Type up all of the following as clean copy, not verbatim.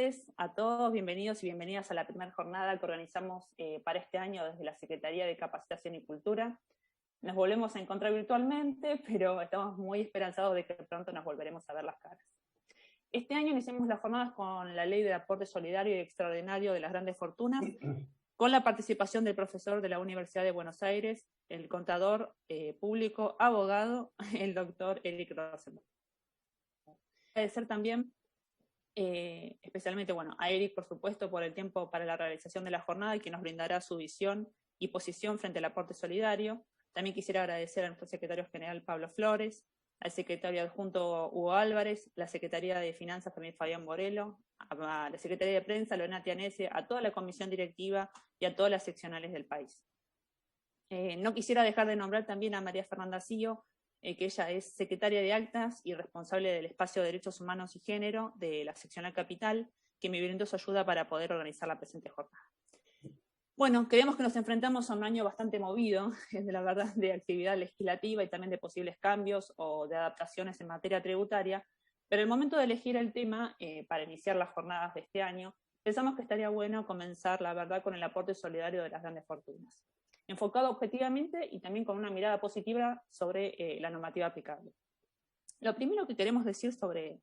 tardes a todos, bienvenidos y bienvenidas a la primera jornada que organizamos para este año desde la Secretaría de Capacitación y Cultura. Nos volvemos a encontrar virtualmente, pero estamos muy esperanzados de que pronto nos volveremos a ver las caras. Este año iniciamos las jornadas con la Ley de Aporte Solidario y Extraordinario de las Grandes Fortunas, con la participación del profesor de la Universidad de Buenos Aires, el contador público, abogado, el doctor Eric Rosenberg. Agradecer también especialmente a Eric, por supuesto, por el tiempo para la realización de la jornada y que nos brindará su visión y posición frente al aporte solidario. También quisiera agradecer a nuestro secretario general Pablo Flores, al secretario adjunto Hugo Álvarez, la Secretaría de Finanzas también Fabián Morelo, a la Secretaría de Prensa Lorena Tianese, a toda la comisión directiva y a todas las seccionales del país. No quisiera dejar de nombrar también a María Fernanda Sío, que ella es secretaria de Actas y responsable del Espacio de Derechos Humanos y Género de la Seccional Capital, que me brindó su ayuda para poder organizar la presente jornada. Bueno, creemos que nos enfrentamos a un año bastante movido, de la verdad, de actividad legislativa y también de posibles cambios o de adaptaciones en materia tributaria, pero el momento de elegir el tema para iniciar las jornadas de este año, pensamos que estaría bueno comenzar, la verdad, con el aporte solidario de las grandes fortunas, enfocado objetivamente y también con una mirada positiva sobre la normativa aplicable. Lo primero que queremos decir sobre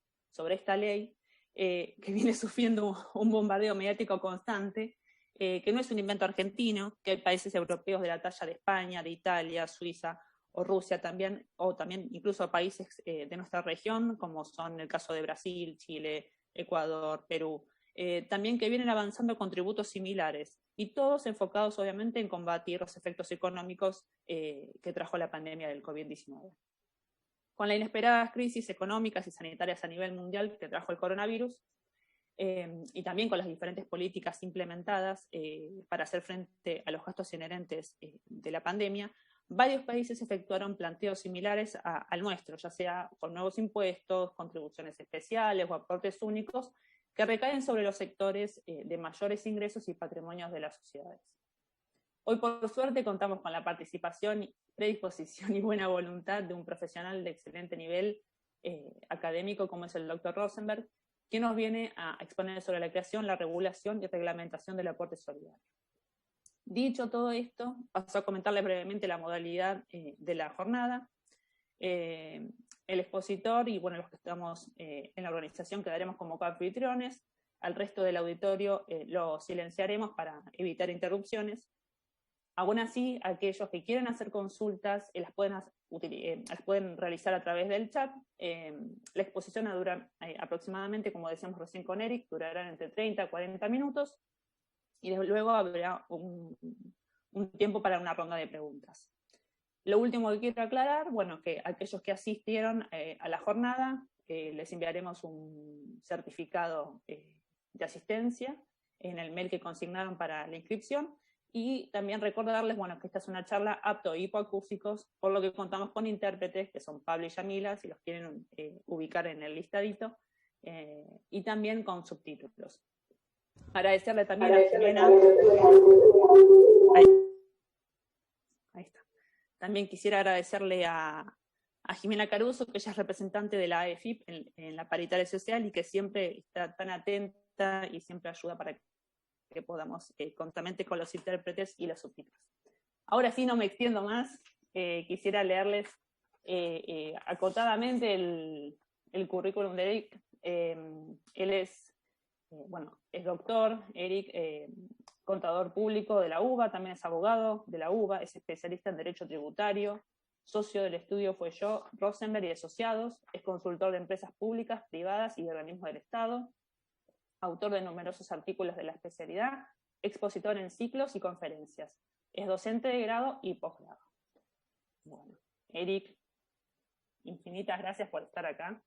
esta ley, que viene sufriendo un bombardeo mediático constante, que no es un invento argentino, que hay países europeos de la talla de España, de Italia, Suiza o Rusia también, o también incluso países de nuestra región, como son el caso de Brasil, Chile, Ecuador, Perú, también que vienen avanzando con tributos similares, y todos enfocados obviamente en combatir los efectos económicos que trajo la pandemia del COVID-19. Con las inesperadas crisis económicas y sanitarias a nivel mundial que trajo el coronavirus, y también con las diferentes políticas implementadas para hacer frente a los gastos inherentes de la pandemia, varios países efectuaron planteos similares al nuestro, ya sea con nuevos impuestos, contribuciones especiales o aportes únicos, que recaen sobre los sectores de mayores ingresos y patrimonios de las sociedades. Hoy, por suerte, contamos con la participación, predisposición y buena voluntad de un profesional de excelente nivel académico como es el doctor Rosenberg, que nos viene a exponer sobre la creación, la regulación y reglamentación del aporte solidario. Dicho todo esto, paso a comentarles brevemente la modalidad de la jornada. El expositor y los que estamos en la organización quedaremos como coanfitriones. Al resto del auditorio lo silenciaremos para evitar interrupciones. Aún así, aquellos que quieran hacer consultas las pueden realizar a través del chat. La exposición va a durar aproximadamente, como decíamos recién con Eric, durarán entre 30 a 40 minutos y luego habrá un tiempo para una ronda de preguntas. Lo último que quiero aclarar, que aquellos que asistieron a la jornada, les enviaremos un certificado de asistencia en el mail que consignaron para la inscripción, y también recordarles que esta es una charla apto a hipoacústicos, por lo que contamos con intérpretes, que son Pablo y Yamila, si los quieren ubicar en el listadito, y también con subtítulos. Agradecerle también a Jimena. Ahí está. También quisiera agradecerle a Jimena Caruso, que ella es representante de la AEFIP en la paritaria social y que siempre está tan atenta y siempre ayuda para que podamos conjuntamente con los intérpretes y los subtítulos. Ahora sí, no me extiendo más, quisiera leerles acotadamente el currículum de Eric. Él es doctor, Eric, contador público de la UBA, también es abogado de la UBA, es especialista en Derecho Tributario, socio del estudio Fue Yo, Rosenberg y Asociados, es consultor de empresas públicas, privadas y de organismos del Estado, autor de numerosos artículos de la especialidad, expositor en ciclos y conferencias, es docente de grado y posgrado. Eric, infinitas gracias por estar acá.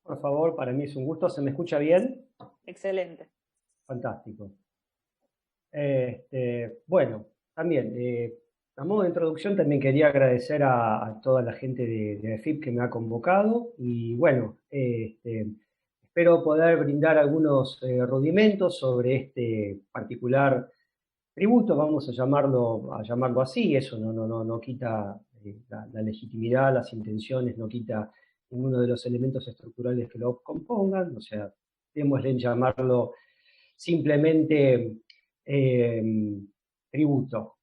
Por favor, para mí es un gusto. ¿Se me escucha bien? Excelente. Fantástico. También, a modo de introducción, también quería agradecer a toda la gente de AEFIP que me ha convocado y espero poder brindar algunos rudimentos sobre este particular tributo, vamos a llamarlo así. Eso no quita la legitimidad, las intenciones, no quita ninguno de los elementos estructurales que lo compongan. O sea, démosle en llamarlo simplemente tributo.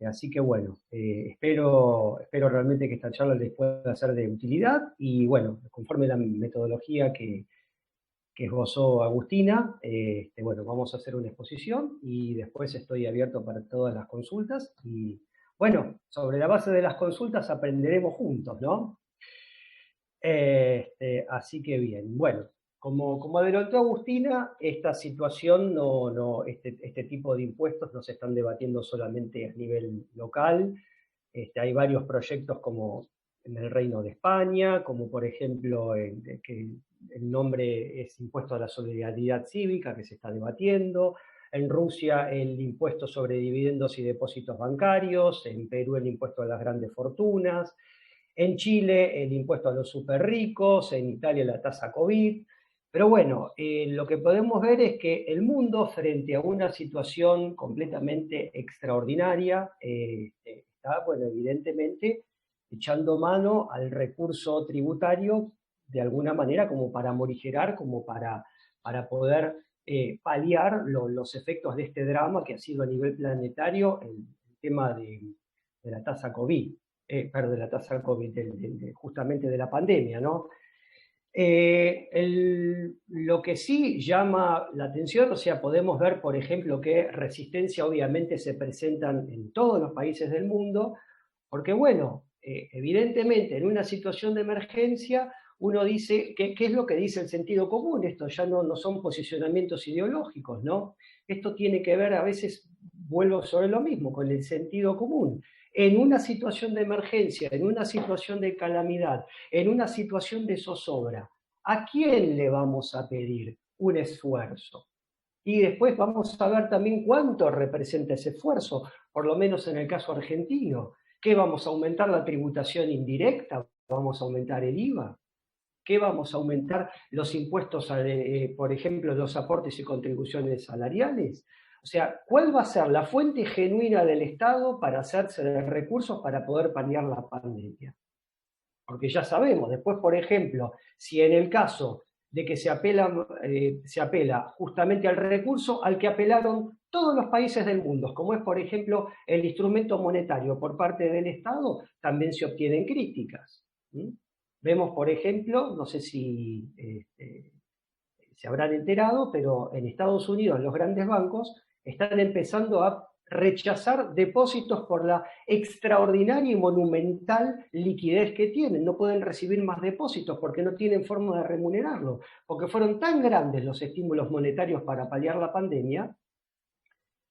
Así que bueno, espero realmente que esta charla les pueda ser de utilidad y bueno, conforme la metodología que esbozó Agustina, bueno, vamos a hacer una exposición y después estoy abierto para todas las consultas y bueno, sobre la base de las consultas aprenderemos juntos, ¿no? Así que bien, bueno, como adelantó Agustina, esta situación, este tipo de impuestos no se están debatiendo solamente a nivel local. Hay varios proyectos como en el Reino de España, como por ejemplo que el nombre es Impuesto a la Solidaridad Cívica, que se está debatiendo. En Rusia el impuesto sobre dividendos y depósitos bancarios, en Perú el impuesto a las grandes fortunas, en Chile el impuesto a los super ricos, en Italia la tasa COVID. Pero bueno, lo que podemos ver es que el mundo, frente a una situación completamente extraordinaria, está, bueno, evidentemente echando mano al recurso tributario de alguna manera como para morigerar, como para poder paliar los efectos de este drama que ha sido a nivel planetario el tema de la tasa COVID. Perdón, de la tasa COVID, justamente de la pandemia, ¿no? Lo que sí llama la atención, o sea, podemos ver, por ejemplo, que resistencia obviamente se presentan en todos los países del mundo, porque bueno, evidentemente en una situación de emergencia uno dice, ¿qué es lo que dice el sentido común? Esto ya no son posicionamientos ideológicos, ¿no? Esto tiene que ver, a veces vuelvo sobre lo mismo, con el sentido común. En una situación de emergencia, en una situación de calamidad, en una situación de zozobra, ¿a quién le vamos a pedir un esfuerzo? Y después vamos a ver también cuánto representa ese esfuerzo, por lo menos en el caso argentino. ¿Qué vamos a aumentar la tributación indirecta? ¿Vamos a aumentar el IVA? ¿Qué vamos a aumentar los impuestos, por ejemplo, los aportes y contribuciones salariales? O sea, ¿cuál va a ser la fuente genuina del Estado para hacerse de recursos para poder paliar la pandemia? Porque ya sabemos, después, por ejemplo, si en el caso de que se apela justamente al recurso al que apelaron todos los países del mundo, como es, por ejemplo, el instrumento monetario por parte del Estado, también se obtienen críticas. Vemos, por ejemplo, no sé si se habrán enterado, pero en Estados Unidos los grandes bancos están empezando a rechazar depósitos por la extraordinaria y monumental liquidez que tienen. No pueden recibir más depósitos porque no tienen forma de remunerarlo, porque fueron tan grandes los estímulos monetarios para paliar la pandemia,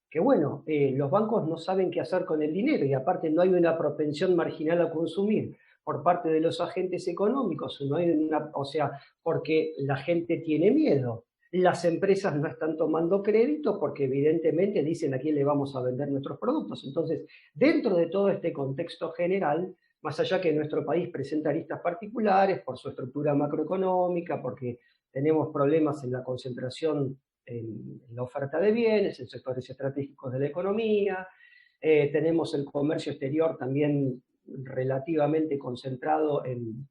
que bueno, los bancos no saben qué hacer con el dinero y aparte no hay una propensión marginal a consumir por parte de los agentes económicos, no hay o sea, porque la gente tiene miedo. Las empresas no están tomando crédito porque evidentemente dicen a quién le vamos a vender nuestros productos. Entonces, dentro de todo este contexto general, más allá que nuestro país presenta aristas particulares por su estructura macroeconómica, porque tenemos problemas en la concentración en la oferta de bienes, en sectores estratégicos de la economía, tenemos el comercio exterior también relativamente concentrado en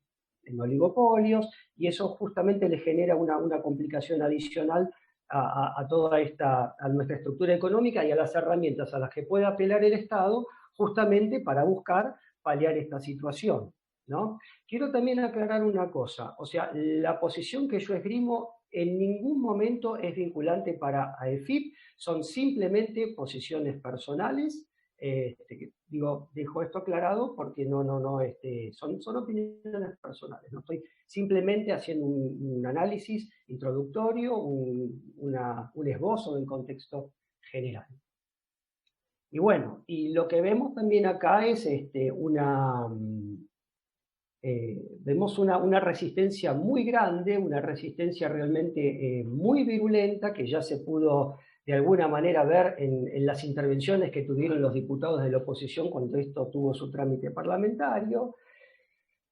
oligopolios, y eso justamente le genera una complicación adicional a toda a nuestra estructura económica y a las herramientas a las que puede apelar el Estado justamente para buscar paliar esta situación, ¿no? Quiero también aclarar una cosa, o sea, la posición que yo esgrimo en ningún momento es vinculante para AEFIP, son simplemente posiciones personales. Dejo esto aclarado porque son opiniones personales. No estoy simplemente haciendo un análisis introductorio, un esbozo del contexto general. Y bueno, y lo que vemos también acá es vemos una resistencia muy grande, una resistencia realmente muy virulenta que ya se pudo de alguna manera ver en las intervenciones que tuvieron los diputados de la oposición cuando esto tuvo su trámite parlamentario.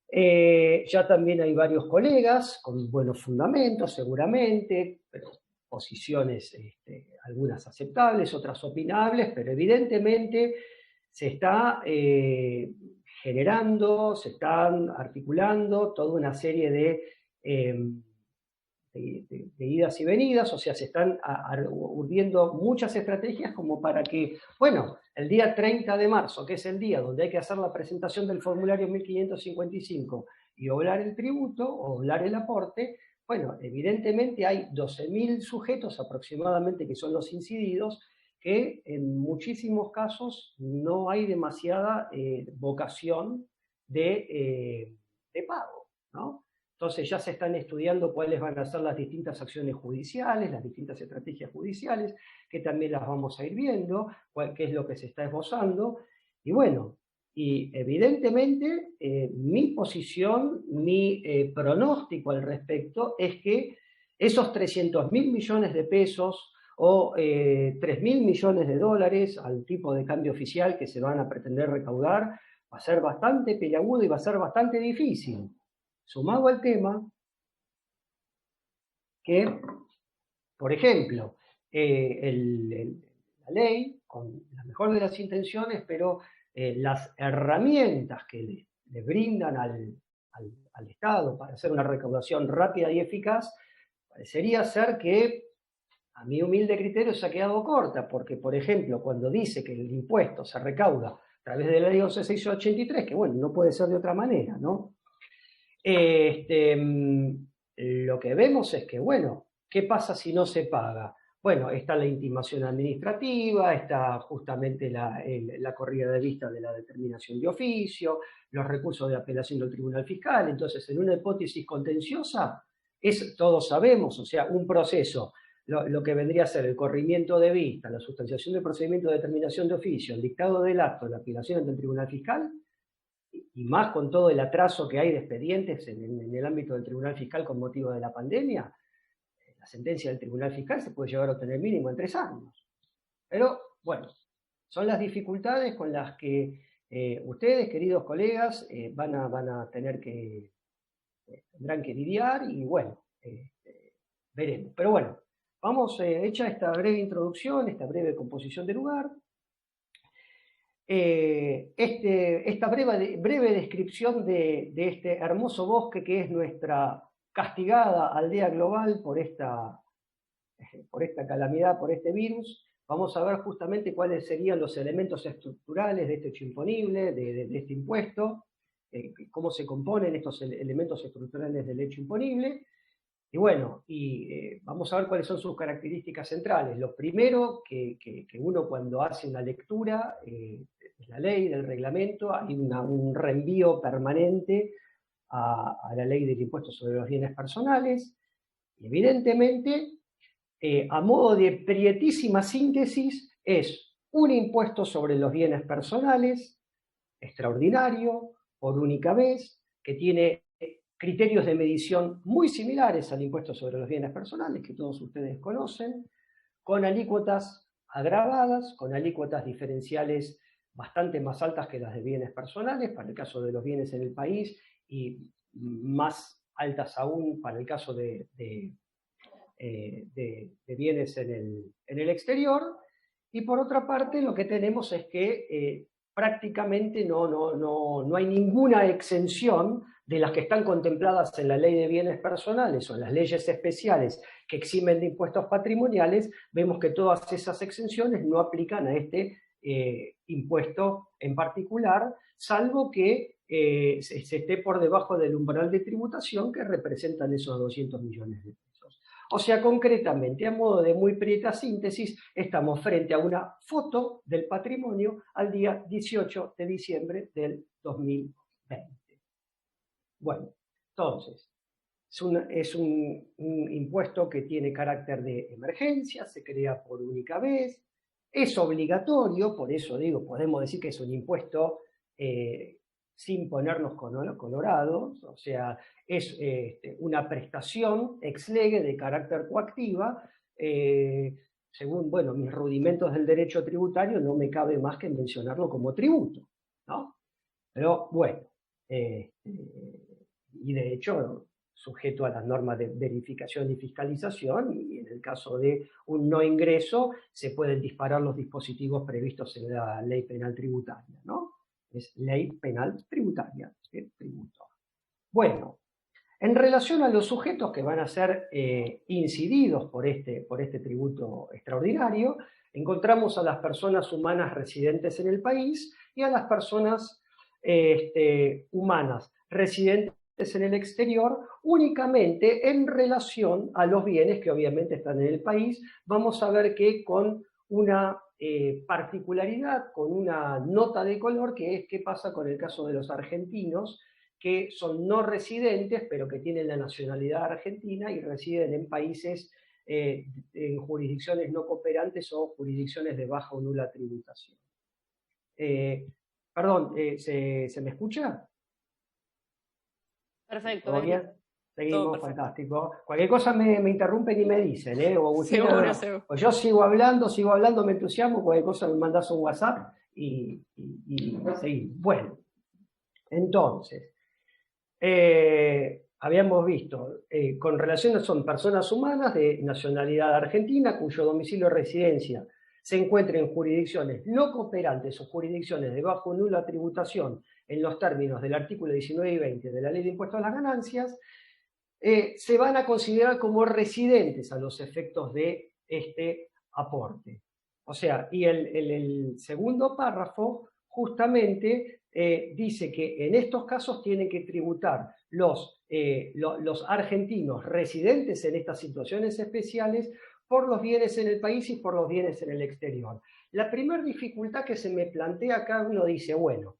Ya también hay varios colegas con buenos fundamentos seguramente, pero posiciones algunas aceptables, otras opinables, pero evidentemente se está generando, se están articulando toda una serie de de idas y venidas, o sea, se están urdiendo muchas estrategias como para que, bueno, el día 30 de marzo, que es el día donde hay que hacer la presentación del formulario 1555 y obrar el tributo, o obrar el aporte, bueno, evidentemente hay 12.000 sujetos aproximadamente que son los incididos, que en muchísimos casos no hay demasiada vocación de pago, ¿no? Entonces ya se están estudiando cuáles van a ser las distintas acciones judiciales, las distintas estrategias judiciales, que también las vamos a ir viendo, qué es lo que se está esbozando. Y bueno, y evidentemente mi posición, mi pronóstico al respecto es que esos 300.000 millones de pesos o 3.000 millones de dólares al tipo de cambio oficial que se van a pretender recaudar, va a ser bastante peliagudo y va a ser bastante difícil. Sumado al tema que, por ejemplo, la ley, con la mejor de las intenciones, pero las herramientas que le brindan al Estado para hacer una recaudación rápida y eficaz, parecería ser que, a mi humilde criterio, se ha quedado corta, porque, por ejemplo, cuando dice que el impuesto se recauda a través de la ley 11.683, que bueno, no puede ser de otra manera, ¿no? Lo que vemos es que, bueno, ¿qué pasa si no se paga? Bueno, está la intimación administrativa, está justamente la corrida de vista de la determinación de oficio, los recursos de apelación del Tribunal Fiscal. Entonces, en una hipótesis contenciosa, todos sabemos, o sea, un proceso, lo que vendría a ser el corrimiento de vista, la sustanciación del procedimiento de determinación de oficio, el dictado del acto, la apelación ante el Tribunal Fiscal, y más con todo el atraso que hay de expedientes en el ámbito del Tribunal Fiscal con motivo de la pandemia, la sentencia del Tribunal Fiscal se puede llegar a obtener mínimo en 3 años. Pero, bueno, son las dificultades con las que ustedes, queridos colegas, tendrán que lidiar y, bueno, veremos. Pero bueno, vamos, hecha esta breve introducción, esta breve composición de lugar, esta breve descripción de este hermoso bosque que es nuestra castigada aldea global por esta calamidad, por este virus. Vamos a ver justamente cuáles serían los elementos estructurales de este hecho imponible, de este impuesto, cómo se componen estos elementos estructurales del hecho imponible. Y bueno, vamos a ver cuáles son sus características centrales. Lo primero que uno cuando hace una lectura de la ley, del reglamento, hay un reenvío permanente a la ley del impuesto sobre los bienes personales. Y evidentemente, a modo de prietísima síntesis, es un impuesto sobre los bienes personales, extraordinario, por única vez, que tiene criterios de medición muy similares al impuesto sobre los bienes personales, que todos ustedes conocen, con alícuotas agravadas, con alícuotas diferenciales bastante más altas que las de bienes personales, para el caso de los bienes en el país, y más altas aún para el caso de bienes en el exterior. Y por otra parte, lo que tenemos es que prácticamente no hay ninguna exención de las que están contempladas en la ley de bienes personales o en las leyes especiales que eximen de impuestos patrimoniales. Vemos que todas esas exenciones no aplican a este impuesto en particular, salvo que se esté por debajo del umbral de tributación que representan esos 200 millones de pesos. O sea, concretamente, a modo de muy prieta síntesis, estamos frente a una foto del patrimonio al día 18 de diciembre del 2020. Bueno, entonces, es un impuesto que tiene carácter de emergencia, se crea por única vez, es obligatorio, por eso digo, podemos decir que es un impuesto sin ponernos colorados, o sea, es una prestación ex lege de carácter coactiva. Según, bueno, mis rudimentos del derecho tributario, no me cabe más que mencionarlo como tributo, ¿no? Pero bueno, y de hecho sujeto a las normas de verificación y fiscalización, y en el caso de un no ingreso se pueden disparar los dispositivos previstos en la ley penal tributaria, ¿no? Es ley penal tributaria, el tributo. Bueno, En relación a los sujetos que van a ser incididos por este tributo extraordinario, encontramos a las personas humanas residentes en el país y a las personas humanas residentes en el exterior, únicamente en relación a los bienes que obviamente están en el país. Vamos a ver que con una particularidad, con una nota de color, que es qué pasa con el caso de los argentinos, que son no residentes, pero que tienen la nacionalidad argentina y residen en países, en jurisdicciones no cooperantes o jurisdicciones de baja o nula tributación. Perdón, ¿se me escucha? Perfecto. ¿Todo bien? Seguimos, fantástico. Cualquier cosa me interrumpen y me dicen, O Agustina, seguro. O yo sigo hablando, me entusiasmo, cualquier cosa me mandas un WhatsApp y seguimos. Bueno, entonces, habíamos visto, con relación son personas humanas de nacionalidad argentina cuyo domicilio de residencia se encuentra en jurisdicciones no cooperantes o jurisdicciones de bajo o nula tributación en los términos del artículo 19 y 20 de la Ley de Impuestos a las Ganancias, se van a considerar como residentes a los efectos de este aporte. O sea, y el segundo párrafo justamente dice que en estos casos tienen que tributar los argentinos residentes en estas situaciones especiales por los bienes en el país y por los bienes en el exterior. La primera dificultad que se me plantea acá, uno dice, bueno,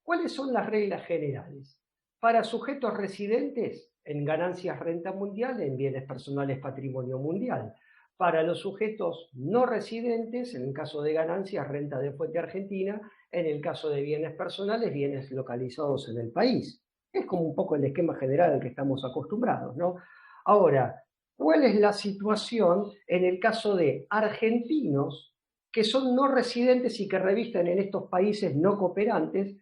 ¿cuáles son las reglas generales? Para sujetos residentes, en ganancias renta mundial, en bienes personales patrimonio mundial. Para los sujetos no residentes, en el caso de ganancias, renta de fuente argentina, en el caso de bienes personales, bienes localizados en el país. Es como un poco el esquema general al que estamos acostumbrados, ¿no? Ahora, ¿cuál es la situación en el caso de argentinos que son no residentes y que revisten en estos países no cooperantes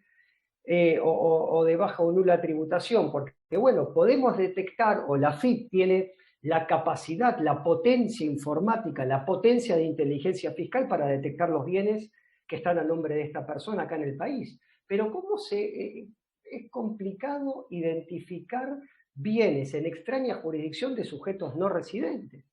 o de baja o nula tributación? Porque, bueno, podemos detectar, o la FIP tiene la capacidad, la potencia informática, la potencia de inteligencia fiscal para detectar los bienes que están a nombre de esta persona acá en el país. Pero ¿cómo es complicado identificar bienes en extraña jurisdicción de sujetos no residentes?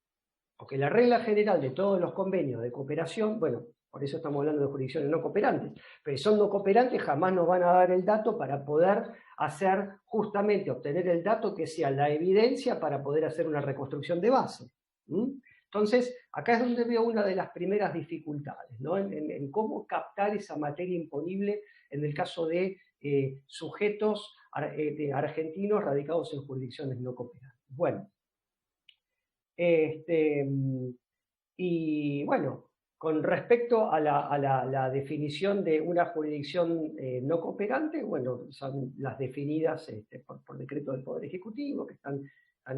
Porque la regla general de todos los convenios de cooperación, bueno, por eso estamos hablando de jurisdicciones no cooperantes, pero si son no cooperantes jamás nos van a dar el dato para poder hacer justamente, obtener el dato que sea la evidencia para poder hacer una reconstrucción de base. Entonces, acá es donde veo una de las primeras dificultades, ¿no? En cómo captar esa materia imponible en el caso de sujetos argentinos radicados en jurisdicciones no cooperantes. Bueno, y bueno, con respecto a la definición de una jurisdicción no cooperante, bueno, son las definidas por decreto del Poder Ejecutivo, que están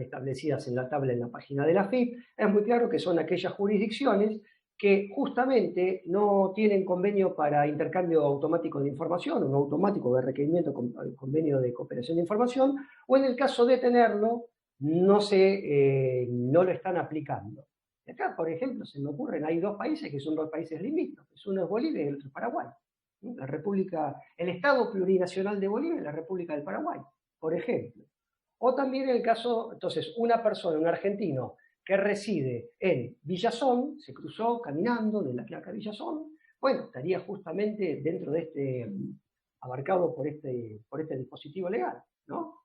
establecidas en la tabla en la página de la FIP. Es muy claro que son aquellas jurisdicciones que justamente no tienen convenio para intercambio automático de información, o no automático de requerimiento con convenio de cooperación de información, o en el caso de tenerlo, no lo están aplicando. Acá, por ejemplo, se me ocurren, hay dos países que son dos países limítrofes, uno es Bolivia y el otro es Paraguay. El Estado plurinacional de Bolivia y la República del Paraguay, por ejemplo. O también el caso, entonces, una persona, un argentino, que reside en Villazón, se cruzó caminando de la Quiaca a Villazón, bueno, estaría justamente dentro de abarcado por este dispositivo legal, ¿no?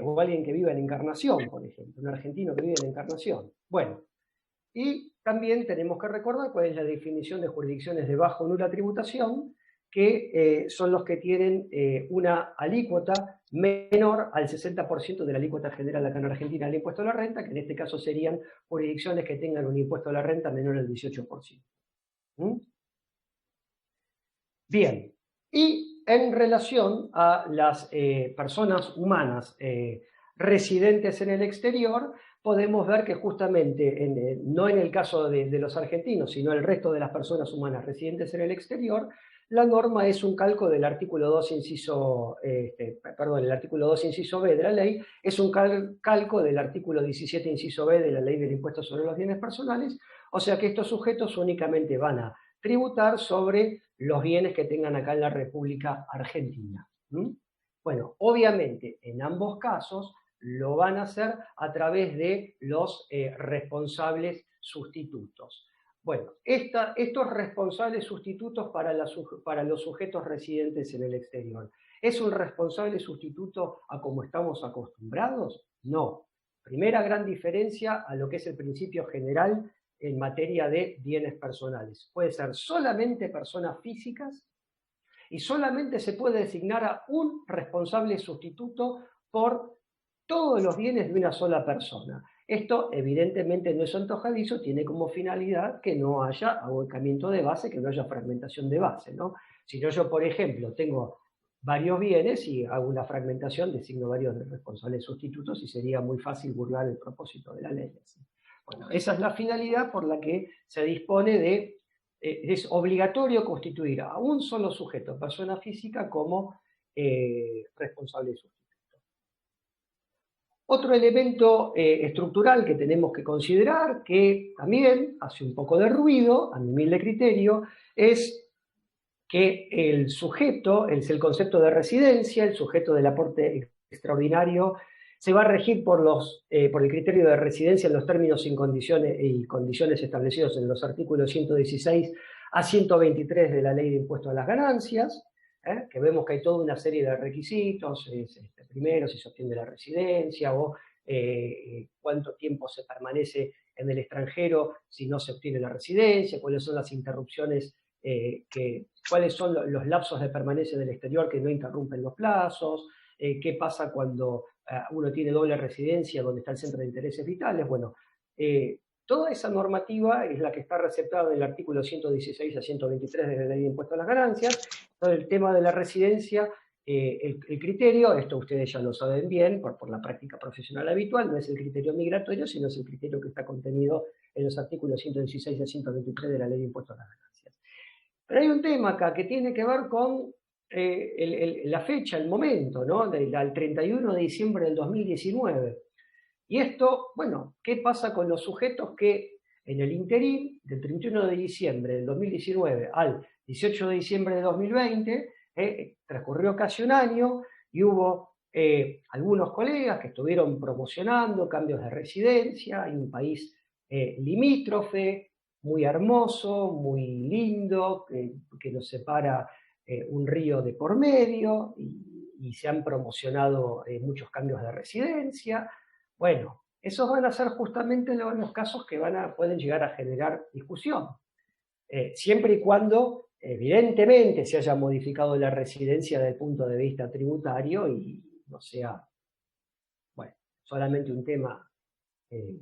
O alguien que vive en Encarnación, por ejemplo, un argentino que vive en Encarnación. Bueno, y también tenemos que recordar cuál es la definición de jurisdicciones de baja o nula tributación, que son los que tienen una alícuota menor al 60% de la alícuota general acá en Argentina del impuesto a la renta, que en este caso serían jurisdicciones que tengan un impuesto a la renta menor al 18%. Bien, y en relación a las personas humanas residentes en el exterior, podemos ver que justamente, no en el caso de los argentinos, sino el resto de las personas humanas residentes en el exterior, la norma es un calco del artículo 2, el artículo 2, inciso B de la ley, es un calco del artículo 17, inciso B de la ley del impuesto sobre los bienes personales, o sea que estos sujetos únicamente van a tributar sobre los bienes que tengan acá en la República Argentina. Bueno, obviamente en ambos casos lo van a hacer a través de los responsables sustitutos. Bueno, estos responsables sustitutos para los sujetos residentes en el exterior, ¿es un responsable sustituto a como estamos acostumbrados? No. Primera gran diferencia a lo que es el principio general en materia de bienes personales. Puede ser solamente personas físicas y solamente se puede designar a un responsable sustituto por todos los bienes de una sola persona. Esto evidentemente no es antojadizo, tiene como finalidad que no haya abolcamiento de base, que no haya fragmentación de base, ¿no? Si no, yo, por ejemplo, tengo varios bienes y hago una fragmentación, designo varios responsables sustitutos y sería muy fácil burlar el propósito de la ley. Bueno, esa es la finalidad por la que se dispone de es obligatorio constituir a un solo sujeto, persona física, como responsable sustituto. Otro elemento estructural que tenemos que considerar, que también hace un poco de ruido, a mi humilde criterio, es que el sujeto, es el concepto de residencia, el sujeto del aporte extraordinario, se va a regir por el criterio de residencia en los términos y condiciones establecidos en los artículos 116 a 123 de la Ley de Impuesto a las Ganancias, que vemos que hay toda una serie de requisitos, primero si se obtiene la residencia o cuánto tiempo se permanece en el extranjero si no se obtiene la residencia, cuáles son las interrupciones, cuáles son los lapsos de permanencia en el exterior que no interrumpen los plazos, qué pasa cuando uno tiene doble residencia, donde está el centro de intereses vitales. Bueno, toda esa normativa es la que está receptada en el artículo 116 a 123 de la Ley de Impuesto a las Ganancias. Todo el tema de la residencia, el criterio, esto ustedes ya lo saben bien por la práctica profesional habitual, no es el criterio migratorio, sino es el criterio que está contenido en los artículos 116 a 123 de la Ley de Impuesto a las Ganancias. Pero hay un tema acá que tiene que ver con la fecha, el momento, ¿no? Al 31 de diciembre del 2019. Y esto, bueno, ¿qué pasa con los sujetos que en el interín del 31 de diciembre del 2019 al 18 de diciembre de 2020, transcurrió casi un año y hubo algunos colegas que estuvieron promocionando cambios de residencia? Hay un país limítrofe, muy hermoso, muy lindo, que nos separa un río de por medio y se han promocionado muchos cambios de residencia. Bueno, esos van a ser justamente los casos que pueden llegar a generar discusión, siempre y cuando evidentemente se haya modificado la residencia desde el punto de vista tributario y no sea, bueno, solamente un tema del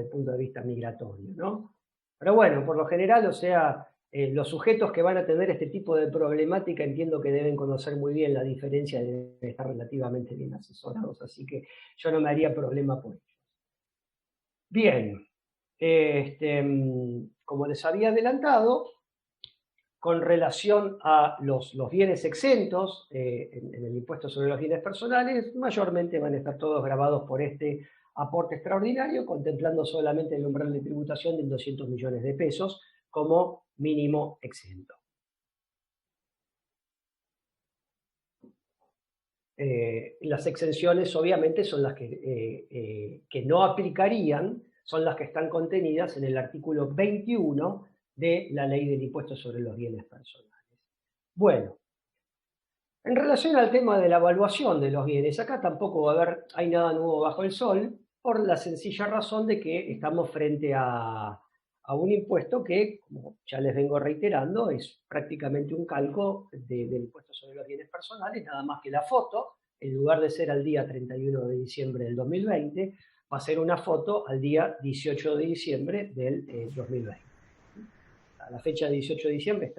punto de vista migratorio, ¿no? Pero bueno, por lo general, o sea, los sujetos que van a tener este tipo de problemática entiendo que deben conocer muy bien la diferencia, de estar relativamente bien asesorados, así que yo no me haría problema por ellos. Bien, como les había adelantado, con relación a los bienes exentos en el impuesto sobre los bienes personales, mayormente van a estar todos grabados por este aporte extraordinario, contemplando solamente el umbral de tributación de 200 millones de pesos como mínimo exento. Las exenciones obviamente son las que no aplicarían, son las que están contenidas en el artículo 21 de la Ley del Impuesto sobre los Bienes Personales. Bueno, en relación al tema de la evaluación de los bienes, acá tampoco hay nada nuevo bajo el sol, por la sencilla razón de que estamos frente a un impuesto que, como ya les vengo reiterando, es prácticamente un calco del impuesto sobre los bienes personales, nada más que la foto, en lugar de ser al día 31 de diciembre del 2020, va a ser una foto al día 18 de diciembre del 2020. A la fecha de 18 de diciembre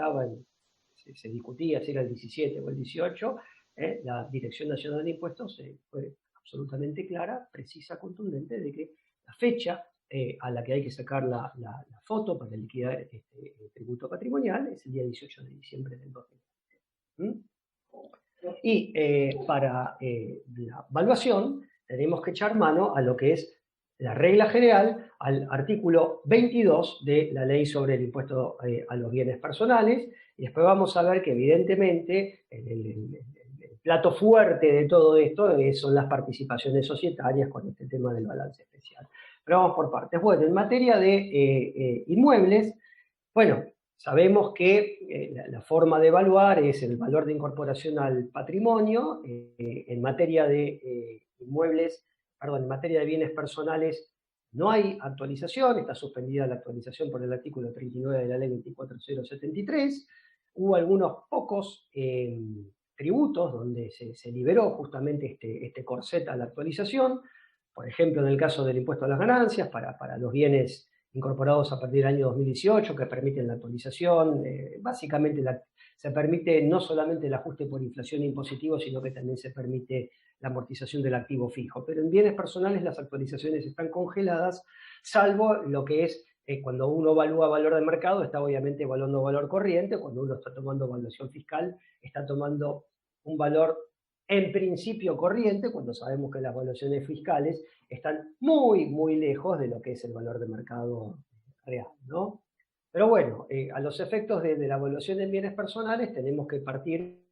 se discutía si era el 17 o el 18, la Dirección Nacional de Impuestos fue absolutamente clara, precisa, contundente, de que la fecha a la que hay que sacar la foto para liquidar el tributo patrimonial es el día 18 de diciembre del 2020. Y para la evaluación tenemos que echar mano a lo que es la regla general, al artículo 22 de la Ley sobre el Impuesto a los Bienes Personales, y después vamos a ver que evidentemente el plato fuerte de todo esto son las participaciones societarias con este tema del balance especial. Pero vamos por partes. Bueno, en materia de inmuebles, bueno, sabemos que la forma de evaluar es el valor de incorporación al patrimonio. En materia de inmuebles, perdón, en materia de bienes personales no hay actualización, está suspendida la actualización por el artículo 39 de la ley 24073. Hubo algunos pocos tributos donde se liberó justamente este corset a la actualización. Por ejemplo, en el caso del impuesto a las ganancias, para los bienes incorporados a partir del año 2018, que permiten la actualización. Básicamente se permite no solamente el ajuste por inflación impositivo, sino que también se permite la amortización del activo fijo. Pero en bienes personales las actualizaciones están congeladas, salvo lo que es cuando uno evalúa valor de mercado, está obviamente evaluando valor corriente. Cuando uno está tomando evaluación fiscal, está tomando un valor en principio corriente, cuando sabemos que las evaluaciones fiscales están muy, muy lejos de lo que es el valor de mercado real, ¿no? Pero bueno, a los efectos de la evaluación en bienes personales tenemos que partir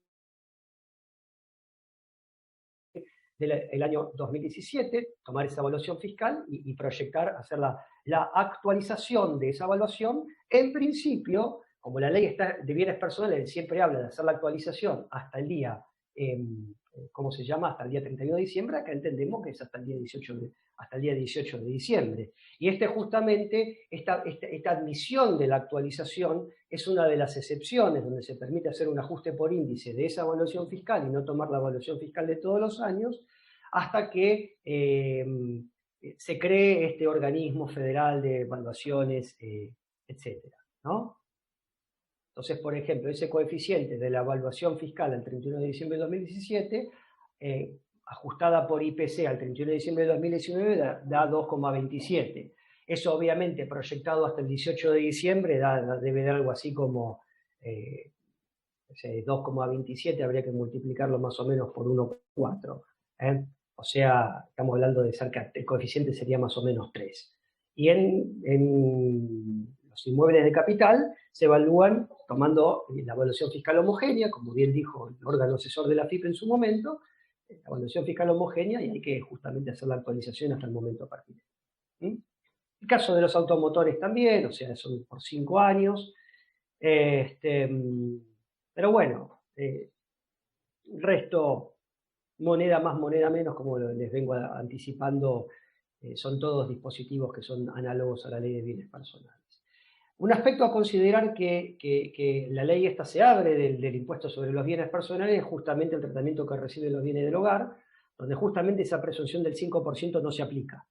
del año 2017, tomar esa evaluación fiscal y proyectar, hacer la actualización de esa evaluación. En principio, como la ley está de bienes personales siempre habla de hacer la actualización hasta el día, ¿cómo se llama? Hasta el día 31 de diciembre, acá entendemos que es hasta el día 18 de diciembre. Y justamente, esta admisión de la actualización es una de las excepciones donde se permite hacer un ajuste por índice de esa evaluación fiscal y no tomar la evaluación fiscal de todos los años, hasta que se cree este organismo federal de evaluaciones, etcétera, ¿no? Entonces, por ejemplo, ese coeficiente de la evaluación fiscal al 31 de diciembre de 2017, ajustada por IPC al 31 de diciembre de 2019, da 2,27. Eso obviamente proyectado hasta el 18 de diciembre debe dar algo así como 2,27, habría que multiplicarlo más o menos por 1,4. O sea, estamos hablando de cerca, el coeficiente sería más o menos 3. Y en los inmuebles de capital se evalúan tomando la evaluación fiscal homogénea, como bien dijo el órgano asesor de la FIP en su momento, la evaluación fiscal homogénea, y hay que justamente hacer la actualización hasta el momento a partir de ahí. El caso de los automotores también, o sea, son por 5 años. Pero bueno, el resto, moneda más, moneda menos, como les vengo anticipando, son todos dispositivos que son análogos a la ley de bienes personales. Un aspecto a considerar que la ley esta se abre del impuesto sobre los bienes personales es justamente el tratamiento que reciben los bienes del hogar, donde justamente esa presunción del 5% no se aplica.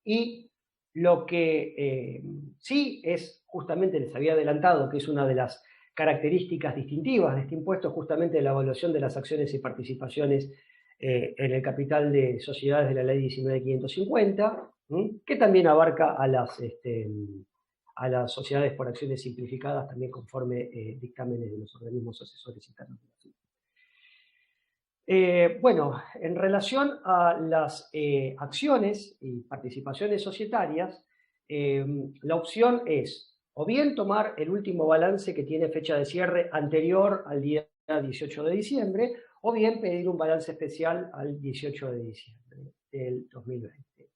Y lo que sí es, justamente les había adelantado, que es una de las características distintivas de este impuesto, justamente la evaluación de las acciones y participaciones en el capital de sociedades de la ley 19.550, que también abarca a las sociedades por acciones simplificadas, también conforme dictámenes de los organismos asesores internos de la FIP. Bueno, en relación a las acciones y participaciones societarias, la opción es o bien tomar el último balance que tiene fecha de cierre anterior al día 18 de diciembre, o bien pedir un balance especial al 18 de diciembre del 2020.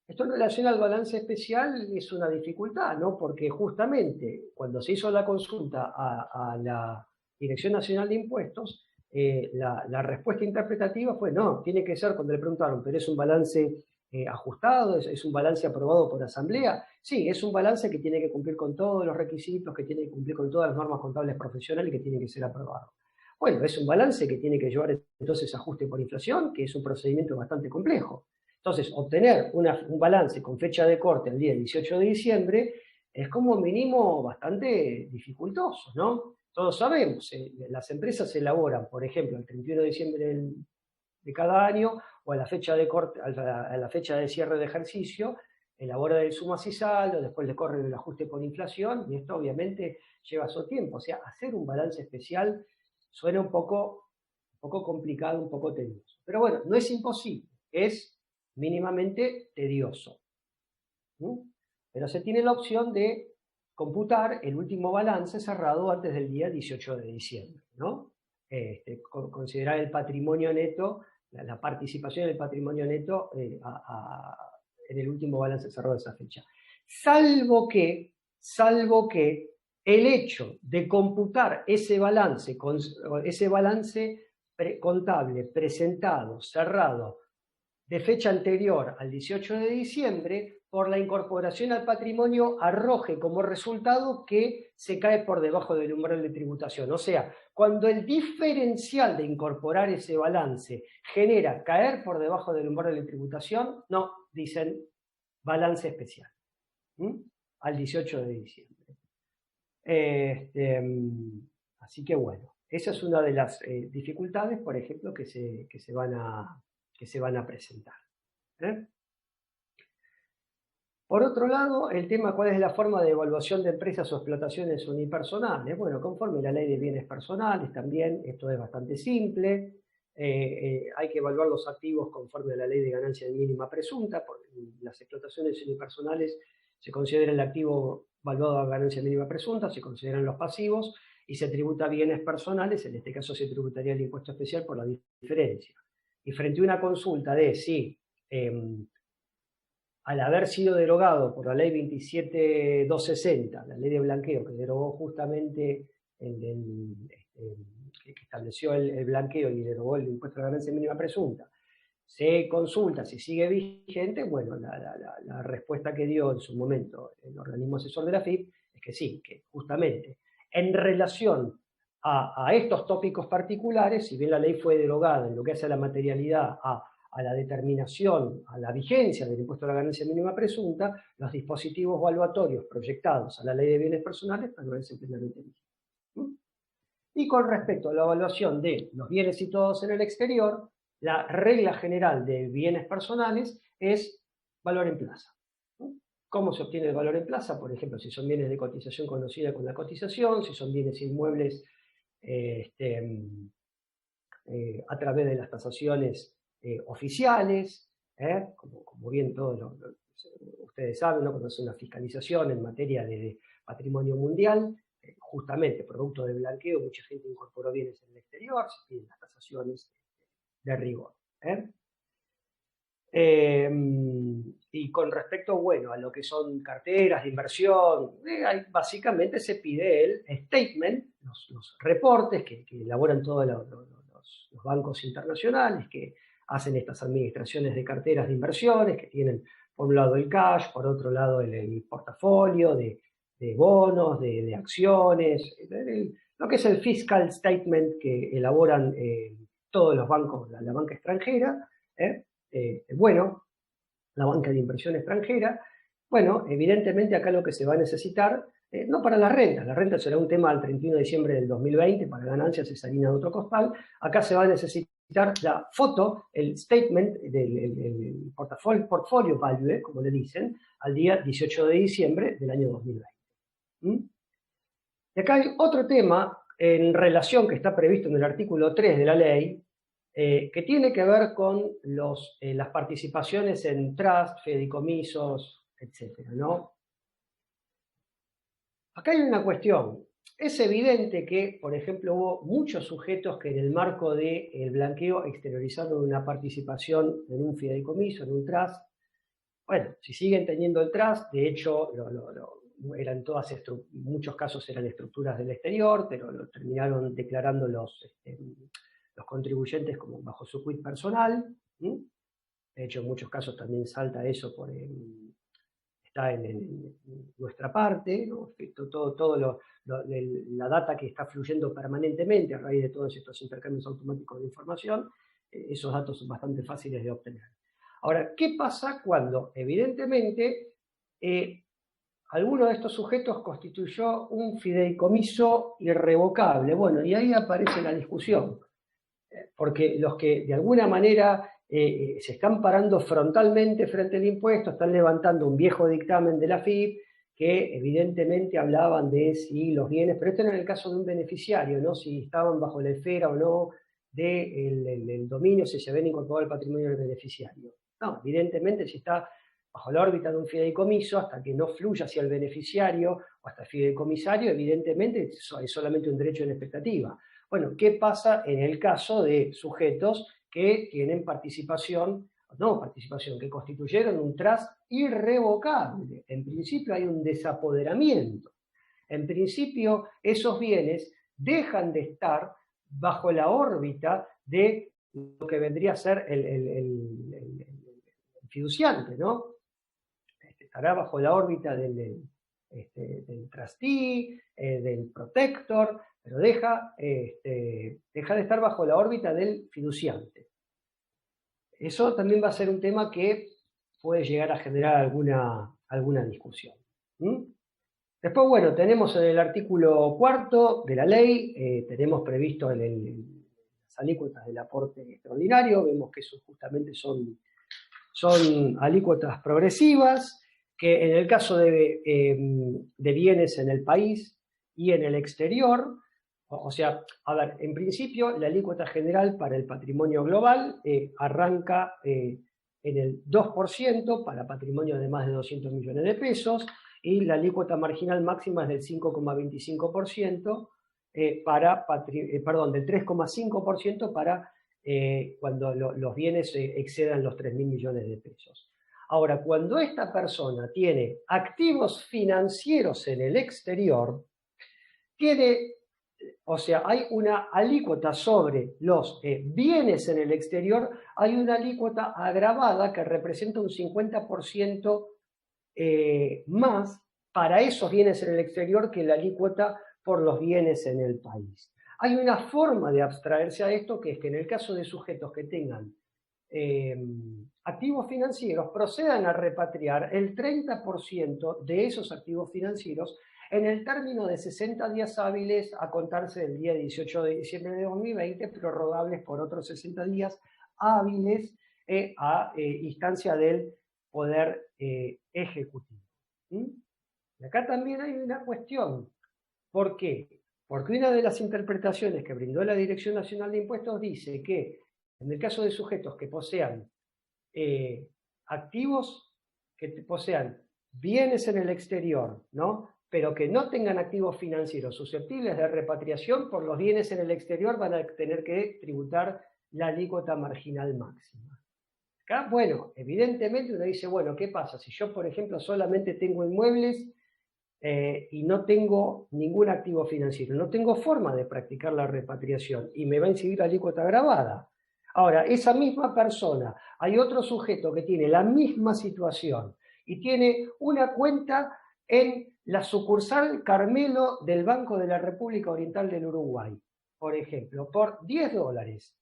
Esto en relación al balance especial es una dificultad, ¿no? Porque justamente cuando se hizo la consulta a la Dirección Nacional de Impuestos, la respuesta interpretativa fue no, tiene que ser, cuando le preguntaron, pero es un balance ajustado, es un balance aprobado por asamblea. Sí, es un balance que tiene que cumplir con todos los requisitos, que tiene que cumplir con todas las normas contables profesionales y que tiene que ser aprobado. Bueno, es un balance que tiene que llevar entonces ajuste por inflación, que es un procedimiento bastante complejo. Entonces, obtener un balance con fecha de corte el día 18 de diciembre es como mínimo bastante dificultoso, ¿no? Todos sabemos, las empresas se elaboran, por ejemplo, el 31 de diciembre de cada año o a la fecha de corte, a la fecha de cierre de ejercicio, elabora el sumas y saldo, después le corren el ajuste por inflación, y esto obviamente lleva su tiempo. O sea, hacer un balance especial suena un poco complicado, un poco tedioso. Pero bueno, no es imposible, es mínimamente tedioso. Pero se tiene la opción de computar el último balance cerrado antes del día 18 de diciembre, ¿no? considerar el patrimonio neto, la participación del patrimonio neto en el último balance cerrado de esa fecha. Salvo que el hecho de computar ese balance contable presentado, cerrado, de fecha anterior al 18 de diciembre, por la incorporación al patrimonio arroje como resultado que se cae por debajo del umbral de tributación. O sea, cuando el diferencial de incorporar ese balance genera caer por debajo del umbral de tributación, no, dicen balance especial, al 18 de diciembre. Así que bueno, esa es una de las dificultades, por ejemplo, que se van a presentar. Por otro lado, el tema cuál es la forma de evaluación de empresas o explotaciones unipersonales. Bueno, conforme la ley de bienes personales también, esto es bastante simple. Hay que evaluar los activos conforme a la ley de ganancia mínima presunta. Por las explotaciones unipersonales se considera el activo valuado a ganancia mínima presunta, se consideran los pasivos y se tributa bienes personales, en este caso se tributaría el impuesto especial por la diferencia. Y frente a una consulta de si al haber sido derogado por la ley 27260, la ley de blanqueo, que derogó justamente, que estableció el blanqueo y derogó el impuesto a la ganancia mínima presunta, se consulta si sigue vigente, bueno, la respuesta que dio en su momento el organismo asesor de la AFIP es que sí, que justamente en relación a estos tópicos particulares, si bien la ley fue derogada en lo que hace a la materialidad, a la determinación, a la vigencia del impuesto a la ganancia mínima presunta, los dispositivos valuatorios proyectados a la ley de bienes personales permanecen plenamente vigentes. Y con respecto a la evaluación de los bienes situados en el exterior, la regla general de bienes personales es valor en plaza. ¿Cómo se obtiene el valor en plaza? Por ejemplo, si son bienes de cotización conocida con la cotización, si son bienes inmuebles a través de las tasaciones oficiales, como bien todos ustedes saben, ¿no? Cuando hace una fiscalización en materia de patrimonio mundial, justamente producto del blanqueo, mucha gente incorporó bienes en el exterior, se piden las tasaciones de rigor. Y con respecto, bueno, a lo que son carteras de inversión, básicamente se pide el statement, los reportes que elaboran todos los bancos internacionales, que hacen estas administraciones de carteras de inversiones, que tienen por un lado el cash, por otro lado el portafolio de bonos, de acciones, lo que es el fiscal statement que elaboran todos los bancos, la banca extranjera, bueno, la banca de inversión extranjera. Bueno, evidentemente acá lo que se va a necesitar, no para la renta será un tema al 31 de diciembre del 2020, para ganancias es harina de otro costal, acá se va a necesitar la foto, el statement, el portfolio value, como le dicen, al día 18 de diciembre del año 2020. Y acá hay otro tema en relación que está previsto en el artículo 3 de la ley, que tiene que ver con las participaciones en trust, fideicomisos, etc., ¿no? Acá hay una cuestión. Es evidente que, por ejemplo, hubo muchos sujetos que en el marco del blanqueo exteriorizaron una participación en un fideicomiso, en un trust. Bueno, si siguen teniendo el trust, de hecho, eran todas, en muchos casos eran estructuras del exterior, pero lo terminaron declarando los contribuyentes como bajo su quit personal. De hecho, en muchos casos también salta eso está en nuestra parte, ¿no? La data que está fluyendo permanentemente a raíz de todos estos intercambios automáticos de información, esos datos son bastante fáciles de obtener. Ahora, ¿qué pasa cuando, evidentemente, alguno de estos sujetos constituyó un fideicomiso irrevocable? Bueno, y ahí aparece la discusión, porque los que de alguna manera se están parando frontalmente frente al impuesto, están levantando un viejo dictamen de la AFIP que evidentemente hablaban de si los bienes, pero esto era en el caso de un beneficiario, ¿no? Si estaban bajo la esfera o no del dominio, si se habían incorporado al patrimonio del beneficiario. No, evidentemente si está bajo la órbita de un fideicomiso, hasta que no fluya hacia el beneficiario o hasta el fideicomisario, evidentemente es solamente un derecho en expectativa. Bueno, ¿qué pasa en el caso de sujetos que tienen participación, que constituyeron un trust irrevocable? En principio hay un desapoderamiento. En principio esos bienes dejan de estar bajo la órbita de lo que vendría a ser el fiduciante, ¿no? Estará bajo la órbita del trustee, del protector, pero deja de estar bajo la órbita del fiduciante. Eso también va a ser un tema que puede llegar a generar alguna discusión. Después, bueno, tenemos en el artículo 4 de la ley, tenemos previsto las alícuotas del aporte extraordinario, vemos que eso justamente son alícuotas progresivas, que en el caso de bienes en el país y en el exterior, o sea, a ver, en principio la alícuota general para el patrimonio global arranca en el 2% para patrimonio de más de 200 millones de pesos, y la alícuota marginal máxima es del 5,25% del 3,5% para cuando los bienes excedan los 3.000 millones de pesos. Ahora, cuando esta persona tiene activos financieros en el exterior, o sea, hay una alícuota sobre los bienes en el exterior, hay una alícuota agravada que representa un 50% más para esos bienes en el exterior que la alícuota por los bienes en el país. Hay una forma de abstraerse a esto, que es que en el caso de sujetos que tengan activos financieros, procedan a repatriar el 30% de esos activos financieros en el término de 60 días hábiles a contarse del día 18 de diciembre de 2020, prorrogables por otros 60 días hábiles a instancia del Poder Ejecutivo. Y acá también hay una cuestión. ¿Por qué? Porque una de las interpretaciones que brindó la Dirección Nacional de Impuestos dice que en el caso de sujetos que posean activos, que posean bienes en el exterior, ¿no?, pero que no tengan activos financieros susceptibles de repatriación, por los bienes en el exterior van a tener que tributar la alícuota marginal máxima. Acá, bueno, evidentemente uno dice, bueno, ¿qué pasa? Si yo, por ejemplo, solamente tengo inmuebles y no tengo ningún activo financiero, no tengo forma de practicar la repatriación y me va a incidir alícuota agravada. Ahora, esa misma persona, hay otro sujeto que tiene la misma situación y tiene una cuenta en la sucursal Carmelo del Banco de la República Oriental del Uruguay, por ejemplo, por $10.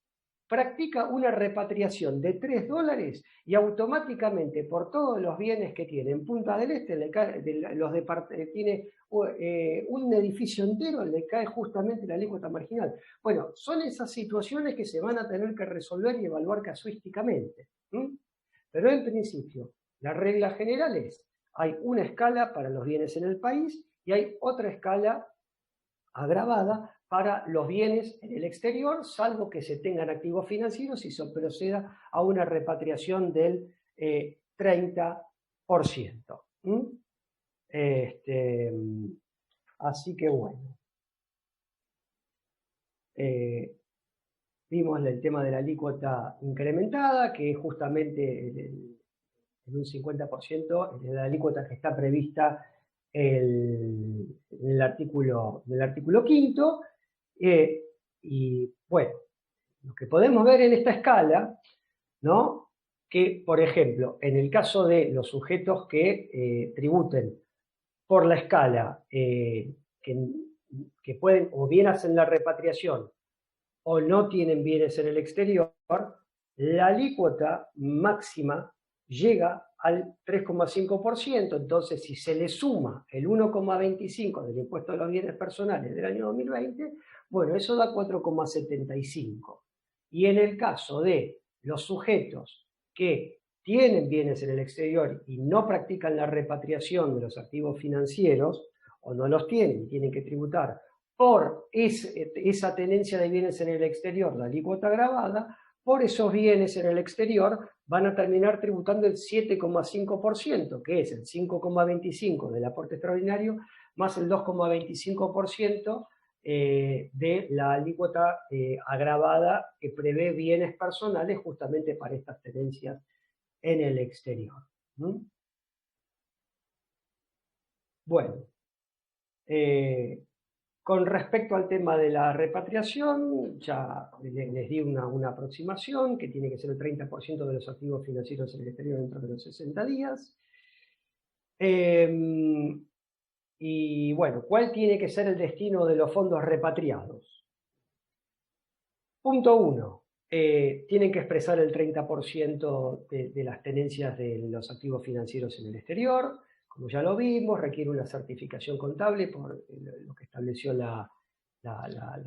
Practica una repatriación de $3 y automáticamente por todos los bienes que tiene en Punta del Este, tiene un edificio entero, le cae justamente la alícuota marginal. Bueno, son esas situaciones que se van a tener que resolver y evaluar casuísticamente. Pero en principio, la regla general es, hay una escala para los bienes en el país y hay otra escala agravada para los bienes en el exterior, salvo que se tengan activos financieros y se proceda a una repatriación del 30%. Así que bueno. Vimos el tema de la alícuota incrementada, que es justamente en un 50% de la alícuota que está prevista en el artículo 5. Y bueno, lo que podemos ver en esta escala, ¿no?, que, por ejemplo, en el caso de los sujetos que tributen por la escala, que pueden o bien hacen la repatriación o no tienen bienes en el exterior, la alícuota máxima llega al 3,5%, entonces si se le suma el 1,25% del impuesto a los bienes personales del año 2020, bueno, eso da 4,75%. Y en el caso de los sujetos que tienen bienes en el exterior y no practican la repatriación de los activos financieros, o no los tienen y tienen que tributar por esa tenencia de bienes en el exterior, la alícuota agravada, por esos bienes en el exterior van a terminar tributando el 7,5%, que es el 5,25% del aporte extraordinario, más el 2,25% de la alícuota agravada que prevé bienes personales justamente para estas tenencias en el exterior. Bueno, con respecto al tema de la repatriación, ya les di una aproximación, que tiene que ser el 30% de los activos financieros en el exterior dentro de los 60 días. Y bueno, ¿cuál tiene que ser el destino de los fondos repatriados? Punto 1. Tienen que expresar el 30% de las tenencias de los activos financieros en el exterior. Como ya lo vimos, requiere una certificación contable por lo que estableció la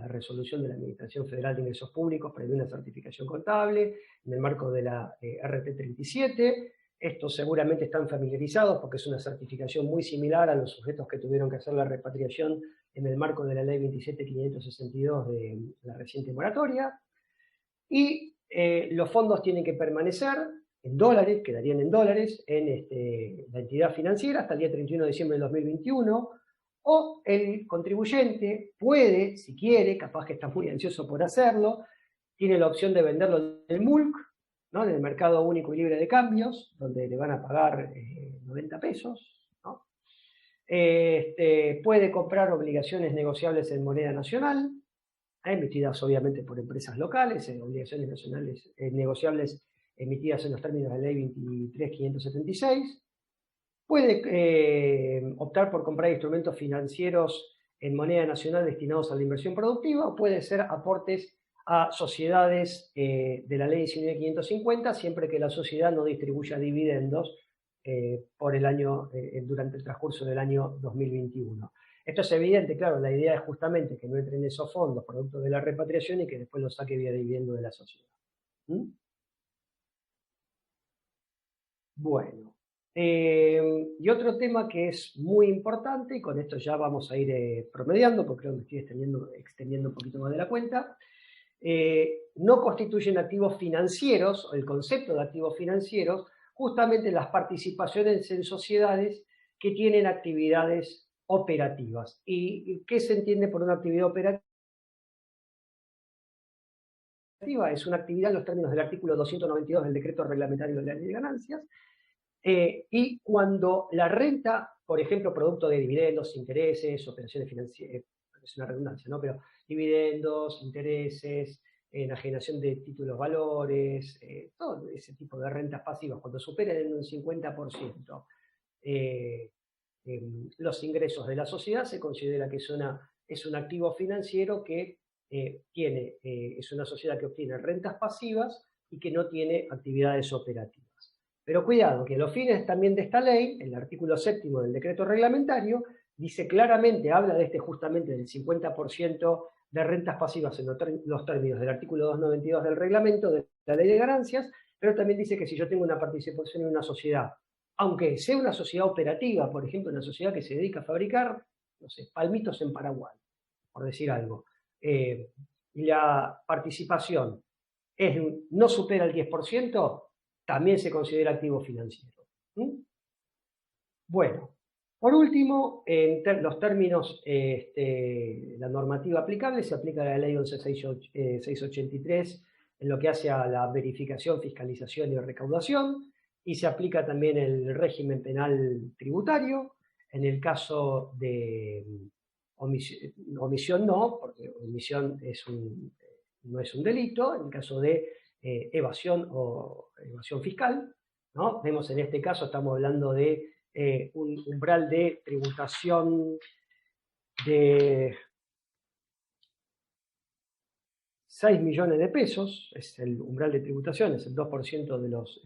resolución de la Administración Federal de Ingresos Públicos, prevé una certificación contable en el marco de la RT 37. Estos seguramente están familiarizados porque es una certificación muy similar a los sujetos que tuvieron que hacer la repatriación en el marco de la Ley 27.562 de la reciente moratoria. Y los fondos tienen que permanecer en dólares, quedarían en dólares, en la entidad financiera hasta el día 31 de diciembre del 2021, o el contribuyente puede, si quiere, capaz que está muy ansioso por hacerlo, tiene la opción de venderlo en el MULC, ¿no? En el mercado único y libre de cambios, donde le van a pagar 90 pesos, ¿no? Puede comprar obligaciones negociables en moneda nacional, emitidas obviamente por empresas locales, obligaciones nacionales negociables emitidas en los términos de la Ley 23.576. Puede optar por comprar instrumentos financieros en moneda nacional destinados a la inversión productiva, o puede ser aportes a sociedades de la Ley 19.550, siempre que la sociedad no distribuya dividendos por el año, durante el transcurso del año 2021. Esto es evidente, claro, la idea es justamente que no entren esos fondos producto de la repatriación y que después los saque vía dividendo de la sociedad. Bueno, y otro tema que es muy importante, y con esto ya vamos a ir promediando, porque creo que me estoy extendiendo un poquito más de la cuenta, no constituyen activos financieros, o el concepto de activos financieros, justamente las participaciones en sociedades que tienen actividades operativas. ¿Y qué se entiende por una actividad operativa? Es una actividad en los términos del artículo 292 del decreto reglamentario de la ley de ganancias, y cuando la renta, por ejemplo, producto de dividendos, intereses, operaciones financieras, es una redundancia, ¿no? Pero dividendos, intereses, enajenación de títulos valores, todo ese tipo de rentas pasivas, cuando superen en un 50% los ingresos de la sociedad, se considera que es un activo financiero que es una sociedad que obtiene rentas pasivas y que no tiene actividades operativas. Pero cuidado, que a los fines también de esta ley, el artículo 7º del decreto reglamentario, dice claramente, habla de justamente del 50% de rentas pasivas en los términos del artículo 292 del reglamento de la ley de ganancias, pero también dice que si yo tengo una participación en una sociedad, aunque sea una sociedad operativa, por ejemplo, una sociedad que se dedica a fabricar, no sé, palmitos en Paraguay, por decir algo, y la participación no supera el 10%, también se considera activo financiero. Bueno, por último, en los términos, la normativa aplicable se aplica a la ley 11.683 en lo que hace a la verificación, fiscalización y recaudación, y se aplica también el régimen penal tributario. En el caso de omisión no, porque omisión no es un delito. En el caso de evasión o evasión fiscal, ¿no? Vemos en este caso, estamos hablando de un umbral de tributación de 6 millones de pesos, es el umbral de tributación, es el 2% de los,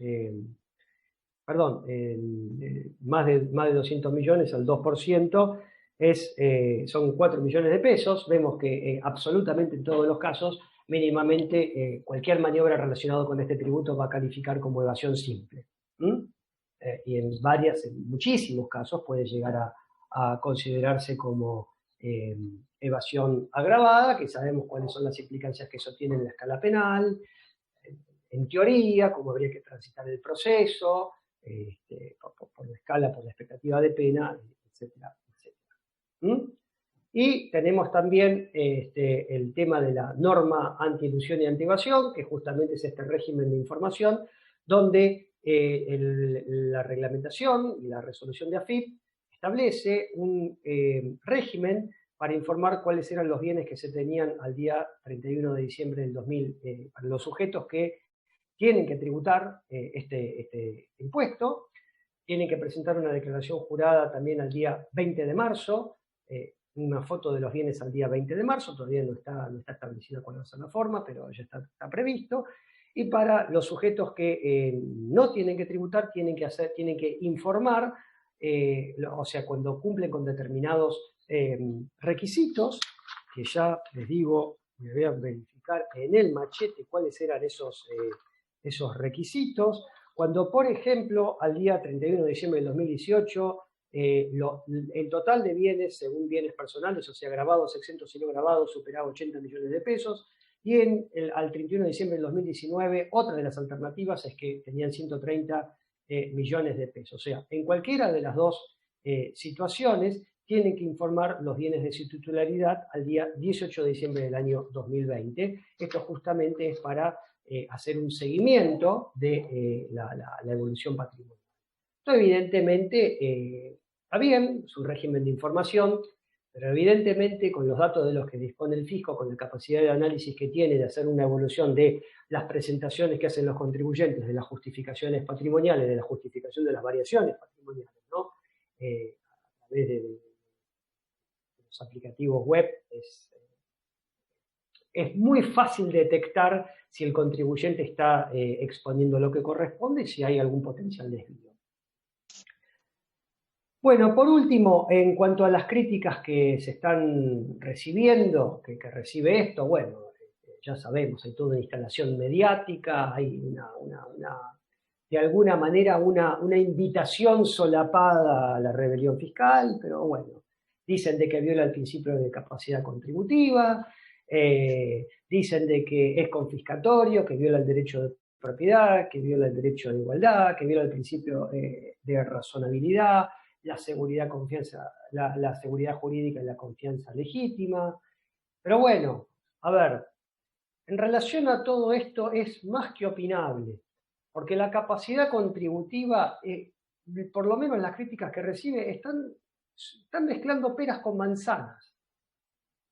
más de 200 millones al 2%, son 4 millones de pesos. Vemos que absolutamente en todos los casos, mínimamente, cualquier maniobra relacionada con este tributo va a calificar como evasión simple. Y en muchísimos casos puede llegar a considerarse como evasión agravada, que sabemos cuáles son las implicancias que eso tiene en la escala penal, en teoría, cómo habría que transitar el proceso, por la escala, por la expectativa de pena, etcétera, etcétera. Y tenemos también el tema de la norma anti-ilusión y anti-evasión, que justamente es este régimen de información, donde la reglamentación y la resolución de AFIP establece un régimen para informar cuáles eran los bienes que se tenían al día 31 de diciembre del 2000, para los sujetos que tienen que tributar este impuesto, tienen que presentar una declaración jurada también al día 20 de marzo, una foto de los bienes al día 20 de marzo, todavía no está establecida cuál va a ser la forma, pero ya está previsto. Y para los sujetos que no tienen que tributar, tienen que informar, o sea, cuando cumplen con determinados requisitos, que ya les digo, me voy a verificar en el machete cuáles eran esos requisitos. Cuando, por ejemplo, al día 31 de diciembre del 2018, el total de bienes, según bienes personales, o sea, grabados, exentos y no grabados, superaba 80 millones de pesos, y al 31 de diciembre del 2019, otra de las alternativas es que tenían 130 millones de pesos. O sea, en cualquiera de las dos situaciones, tienen que informar los bienes de su titularidad al día 18 de diciembre del año 2020. Esto justamente es para hacer un seguimiento de la evolución patrimonial. Esto evidentemente está bien, es un régimen de información, pero evidentemente con los datos de los que dispone el fisco, con la capacidad de análisis que tiene de hacer una evolución de las presentaciones que hacen los contribuyentes, de las justificaciones patrimoniales, de la justificación de las variaciones patrimoniales, ¿no? A través de los aplicativos web, es muy fácil detectar si el contribuyente está exponiendo lo que corresponde y si hay algún potencial desvío. Bueno, por último, en cuanto a las críticas que se están recibiendo, que recibe esto, bueno, ya sabemos, hay toda una instalación mediática, hay de alguna manera una invitación solapada a la rebelión fiscal, pero bueno, dicen de que viola el principio de capacidad contributiva, dicen de que es confiscatorio, que viola el derecho de propiedad, que viola el derecho de igualdad, que viola el principio de razonabilidad, la seguridad jurídica y la confianza legítima. Pero bueno, a ver, en relación a todo esto es más que opinable, porque la capacidad contributiva, por lo menos las críticas que recibe, están mezclando peras con manzanas.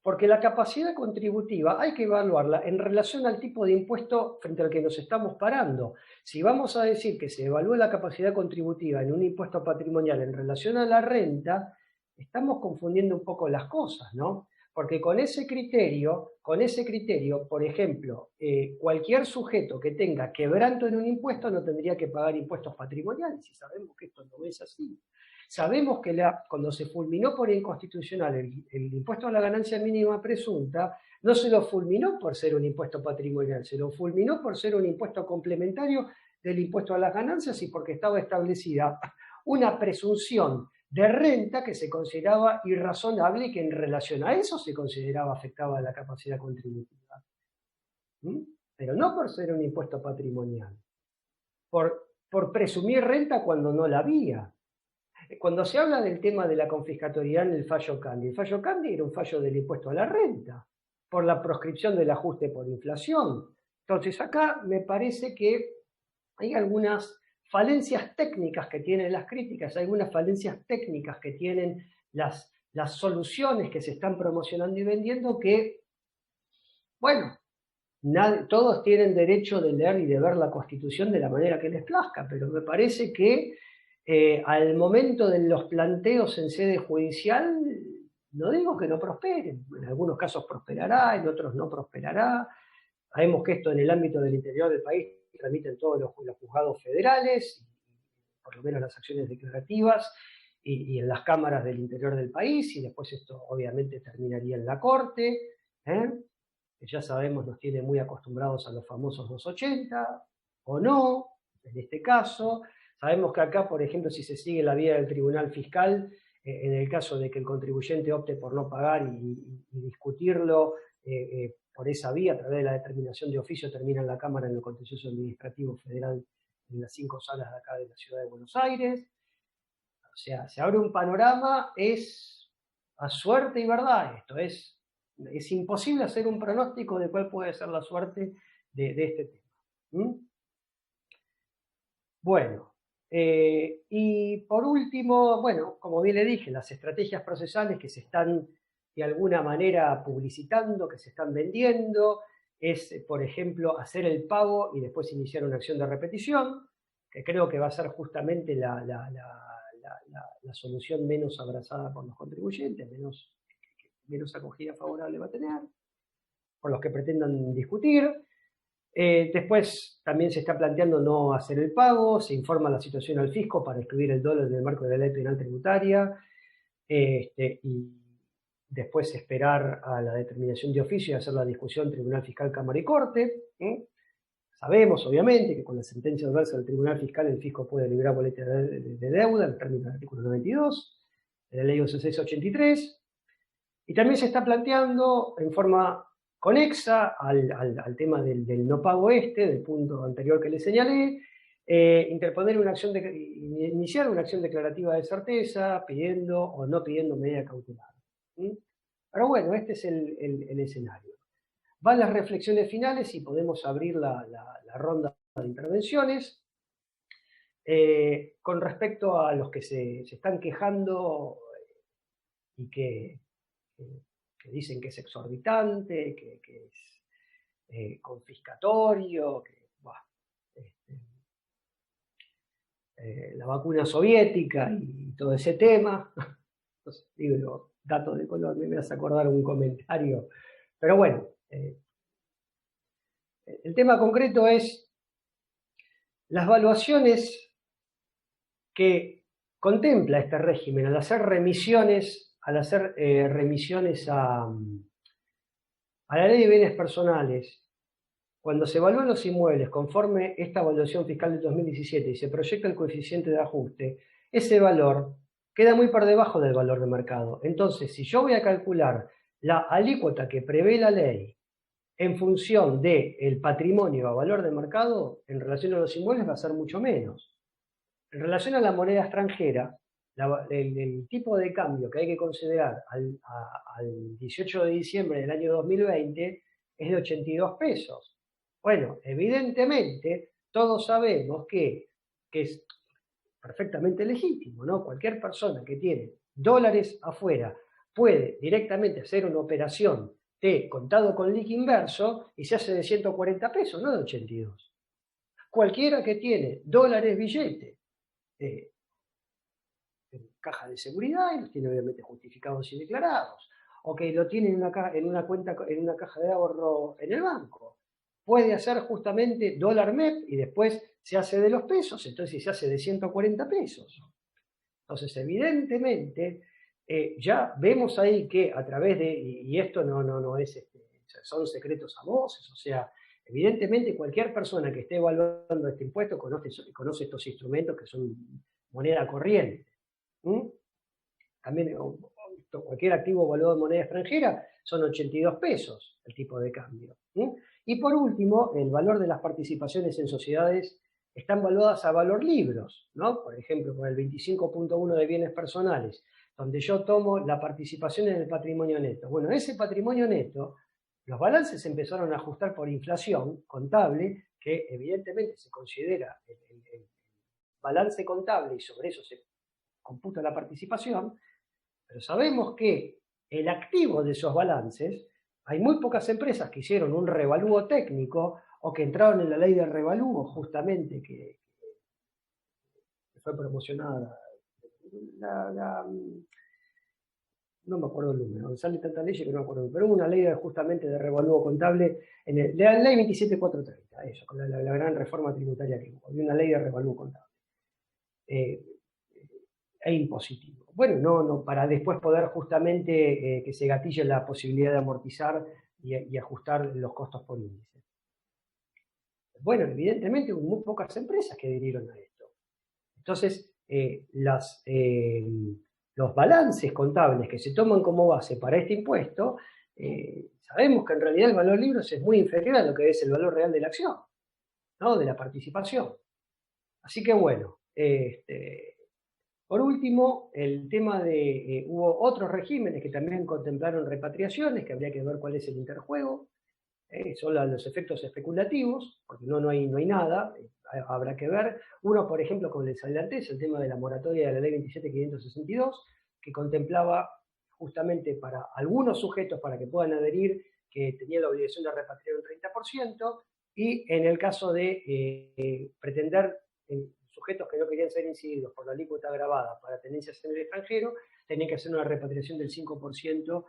Porque la capacidad contributiva hay que evaluarla en relación al tipo de impuesto frente al que nos estamos parando. Si vamos a decir que se evalúa la capacidad contributiva en un impuesto patrimonial en relación a la renta, estamos confundiendo un poco las cosas, ¿no? Porque con ese criterio, por ejemplo, cualquier sujeto que tenga quebranto en un impuesto no tendría que pagar impuestos patrimoniales, y sabemos que esto no es así. Sabemos que cuando se fulminó por inconstitucional el impuesto a la ganancia mínima presunta, no se lo fulminó por ser un impuesto patrimonial, se lo fulminó por ser un impuesto complementario del impuesto a las ganancias y porque estaba establecida una presunción de renta que se consideraba irrazonable y que en relación a eso se consideraba afectaba a la capacidad contributiva. Pero no por ser un impuesto patrimonial, por presumir renta cuando no la había. Cuando se habla del tema de la confiscatoriedad en el fallo Candy era un fallo del impuesto a la renta, por la proscripción del ajuste por inflación. Entonces acá me parece que hay algunas falencias técnicas que tienen las críticas, hay algunas falencias técnicas que tienen las soluciones que se están promocionando y vendiendo que, bueno, todos tienen derecho de leer y de ver la Constitución de la manera que les plazca, pero me parece que al momento de los planteos en sede judicial, no digo que no prosperen, en algunos casos prosperará, en otros no prosperará. Sabemos que esto en el ámbito del interior del país tramiten todos los juzgados federales, por lo menos las acciones declarativas, y en las cámaras del interior del país, y después esto obviamente terminaría en la Corte, que ya sabemos nos tiene muy acostumbrados a los famosos 280, o no, en este caso. Sabemos que acá, por ejemplo, si se sigue la vía del tribunal fiscal, en el caso de que el contribuyente opte por no pagar y discutirlo, por esa vía, a través de la determinación de oficio, termina en la Cámara en el Contencioso Administrativo Federal en las 5 salas de acá de la Ciudad de Buenos Aires. O sea, se abre un panorama, es a suerte y verdad esto, es imposible hacer un pronóstico de cuál puede ser la suerte de este tema. Bueno, y por último, bueno, como bien le dije, las estrategias procesales que se están de alguna manera publicitando, que se están vendiendo, es, por ejemplo, hacer el pago y después iniciar una acción de repetición, que creo que va a ser justamente la solución menos abrazada por los contribuyentes, menos acogida favorable va a tener, por los que pretendan discutir. Después también se está planteando no hacer el pago, se informa la situación al fisco para excluir el dolo en el marco de la ley penal tributaria, y después esperar a la determinación de oficio y hacer la discusión Tribunal Fiscal, Cámara y Corte. Sabemos, obviamente, que con la sentencia adversa del Tribunal Fiscal el fisco puede liberar boleta de deuda en términos del artículo 92 de la ley 11.683. Y también se está planteando en forma conexa al tema del no pago del punto anterior que le señalé, iniciar una acción declarativa de certeza, pidiendo o no pidiendo medida cautelar. Pero bueno, este es el escenario. Van las reflexiones finales y podemos abrir la ronda de intervenciones. Con respecto a los que se están quejando y que dicen que es exorbitante, que es confiscatorio, la vacuna soviética y todo ese tema. Entonces, digo, datos de color, me vas a acordar un comentario. Pero bueno, el tema concreto es las evaluaciones que contempla este régimen al hacer remisiones a la ley de bienes personales. Cuando se evalúan los inmuebles conforme esta evaluación fiscal del 2017 y se proyecta el coeficiente de ajuste, ese valor queda muy por debajo del valor de mercado. Entonces, si yo voy a calcular la alícuota que prevé la ley en función del patrimonio a valor de mercado, en relación a los inmuebles va a ser mucho menos. En relación a la moneda extranjera, el tipo de cambio que hay que considerar al 18 de diciembre del año 2020 es de 82 pesos. Bueno, evidentemente todos sabemos que es perfectamente legítimo, ¿no? Cualquier persona que tiene dólares afuera puede directamente hacer una operación de contado con liqui inverso y se hace de 140 pesos, no de 82. Cualquiera que tiene dólares billete en caja de seguridad y los tiene obviamente justificados y declarados, o que lo tiene en una cuenta, en una caja de ahorro en el banco, puede hacer justamente dólar MEP y después se hace de los pesos, entonces se hace de 140 pesos. Entonces, evidentemente, ya vemos ahí que a través de, y esto no es, son secretos a voces, o sea, evidentemente cualquier persona que esté evaluando este impuesto conoce estos instrumentos que son moneda corriente. También cualquier activo evaluado en moneda extranjera son 82 pesos el tipo de cambio. Y por último, el valor de las participaciones en sociedades están valuadas a valor libros, ¿no? Por ejemplo, con el 25.1 de bienes personales, donde yo tomo la participación en el patrimonio neto. Bueno, ese patrimonio neto, los balances se empezaron a ajustar por inflación contable, que evidentemente se considera el balance contable y sobre eso se computa la participación, pero sabemos que el activo de esos balances, hay muy pocas empresas que hicieron un revalúo técnico o que entraron en la ley de revalúo justamente que fue promocionada, no me acuerdo el número, sale tanta ley que no me acuerdo, pero hubo una ley justamente de revalúo contable, de la ley 27430, eso, con la gran reforma tributaria que hubo, había una ley de revalúo contable. E impositivo. Bueno, no, para después poder justamente que se gatille la posibilidad de amortizar y ajustar los costos por índice. Bueno, evidentemente hubo muy pocas empresas que adhirieron a esto. Entonces, los balances contables que se toman como base para este impuesto sabemos que en realidad el valor libros es muy inferior a lo que es el valor real de la acción, ¿no? De la participación. Así que bueno, por último, el tema de, hubo otros regímenes que también contemplaron repatriaciones, que habría que ver cuál es el interjuego, son los efectos especulativos, porque no hay nada, habrá que ver. Uno, por ejemplo, como les adelanté, es el tema de la moratoria de la ley 27.562, que contemplaba justamente para algunos sujetos, para que puedan adherir, que tenían la obligación de repatriar un 30%, y en el caso de pretender sujetos que no querían ser incididos por la alícuota agravada para tenencias en el extranjero, tenían que hacer una repatriación del 5%,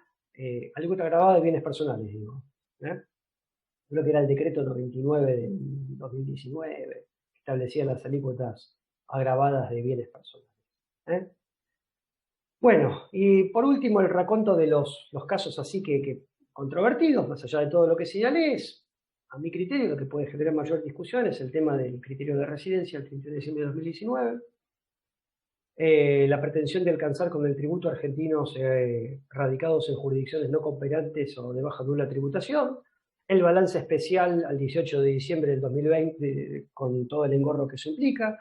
alícuota agravada de bienes personales, digo. Creo que era el decreto 99 del 2019, que establecía las alícuotas agravadas de bienes personales. Bueno, y por último el raconto de los casos así que controvertidos, más allá de todo lo que señalé, es, a mi criterio, lo que puede generar mayor discusión es el tema del criterio de residencia el 31 de diciembre de 2019, la pretensión de alcanzar con el tributo argentinos radicados en jurisdicciones no cooperantes o de baja nula tributación, el balance especial al 18 de diciembre del 2020 con todo el engorro que eso implica,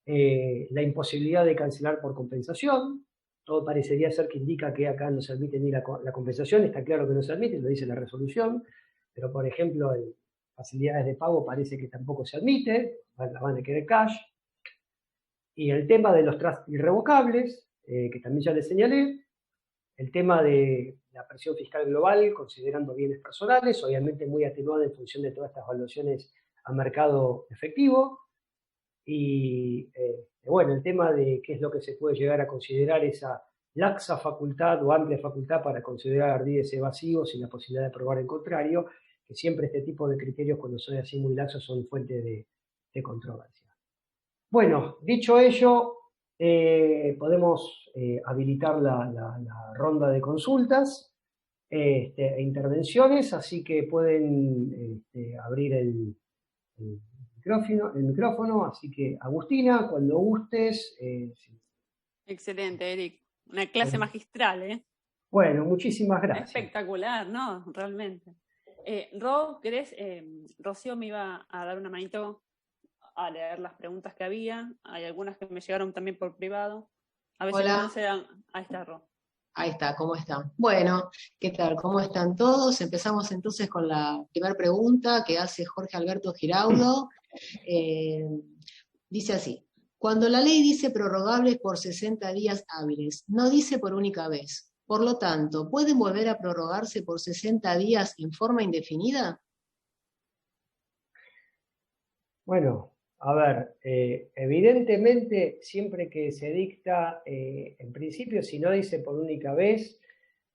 la imposibilidad de cancelar por compensación. Todo parecería ser que indica que acá no se admite ni la compensación, está claro que no se admite, lo dice la resolución, pero por ejemplo en facilidades de pago parece que tampoco se admite, van a querer cash. Y el tema de los trusts irrevocables, que también ya les señalé, el tema de la presión fiscal global, considerando bienes personales, obviamente muy atenuada en función de todas estas evaluaciones a mercado efectivo, y bueno, el tema de qué es lo que se puede llegar a considerar esa laxa facultad o amplia facultad para considerar ardides evasivos sin la posibilidad de probar el contrario, que siempre este tipo de criterios cuando son así muy laxos son fuente de controversia. Bueno, dicho ello, podemos habilitar la ronda de consultas e intervenciones, así que pueden abrir el micrófono, así que Agustina, cuando gustes. Sí. Excelente, Eric. Una clase magistral, ¿eh? Bueno, muchísimas gracias. Espectacular, ¿no? Realmente. ¿Querés? Rocío me iba a dar una manito a leer las preguntas que había. Hay algunas que me llegaron también por privado. A ver Hola. si no se dan. Ahí está, Ro. Ahí está, ¿cómo están? Bueno, ¿qué tal? ¿Cómo están todos? Empezamos entonces con la primera pregunta que hace Jorge Alberto Giraudo. Dice así: cuando la ley dice prorrogables por 60 días hábiles, no dice por única vez. Por lo tanto, ¿pueden volver a prorrogarse por 60 días en forma indefinida? Bueno, a ver, evidentemente siempre que se dicta, en principio, si no dice por única vez,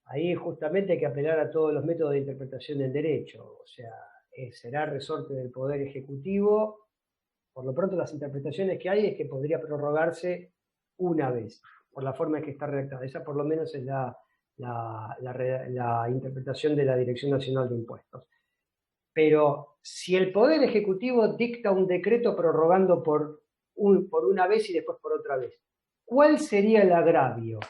ahí justamente hay que apelar a todos los métodos de interpretación del derecho, o sea, será resorte del Poder Ejecutivo. Por lo pronto las interpretaciones que hay es que podría prorrogarse una vez, por la forma en que está redactada. Esa por lo menos es la interpretación de la Dirección Nacional de Impuestos. Pero si el Poder Ejecutivo dicta un decreto prorrogando por una vez y después por otra vez, ¿cuál sería el agravio?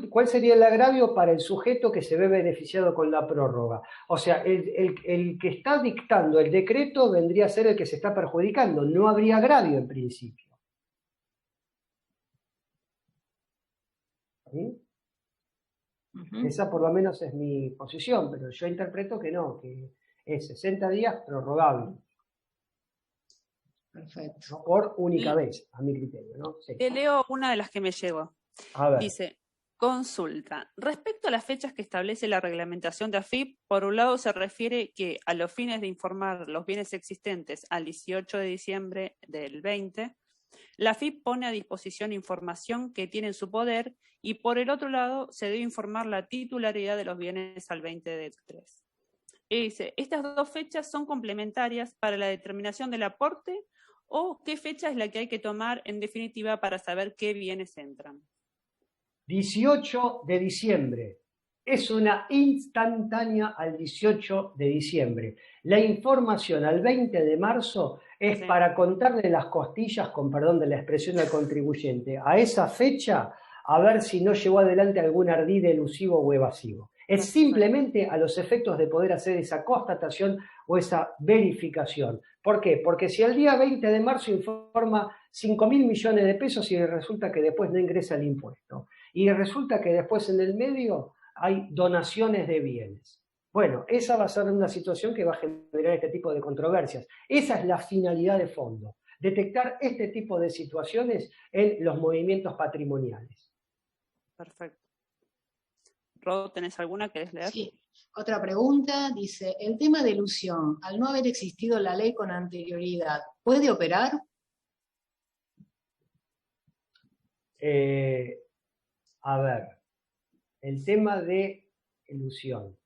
¿Cuál sería el agravio para el sujeto que se ve beneficiado con la prórroga? O sea, el que está dictando el decreto vendría a ser el que se está perjudicando. No habría agravio en principio. ¿Sí? Esa por lo menos es mi posición, pero yo interpreto que no, que es 60 días prorrogable. Perfecto. No por única vez, a mi criterio, ¿no? Sí. Te leo una de las que me llegó. A ver. Dice: consulta. Respecto a las fechas que establece la reglamentación de AFIP, por un lado se refiere que a los fines de informar los bienes existentes al 18 de diciembre del 20, la AFIP pone a disposición información que tiene en su poder, y por el otro lado se debe informar la titularidad de los bienes al 20 de 3. Y dice: ¿estas dos fechas son complementarias para la determinación del aporte o qué fecha es la que hay que tomar en definitiva para saber qué bienes entran? 18 de diciembre. Es una instantánea al 18 de diciembre. La información al 20 de marzo es para contarle las costillas, con perdón de la expresión, al contribuyente a esa fecha, a ver si no llevó adelante algún ardid elusivo o evasivo. Es simplemente a los efectos de poder hacer esa constatación o esa verificación. ¿Por qué? Porque si el día 20 de marzo informa 5.000 millones de pesos y resulta que después no ingresa el impuesto, y resulta que después en el medio hay donaciones de bienes. Bueno, esa va a ser una situación que va a generar este tipo de controversias. Esa es la finalidad de fondo, detectar este tipo de situaciones en los movimientos patrimoniales. Perfecto. Ro, ¿tenés alguna? ¿Querés leer? Sí. Otra pregunta, dice, el tema de elusión, al no haber existido la ley con anterioridad, ¿puede operar? A ver, el tema de elusión.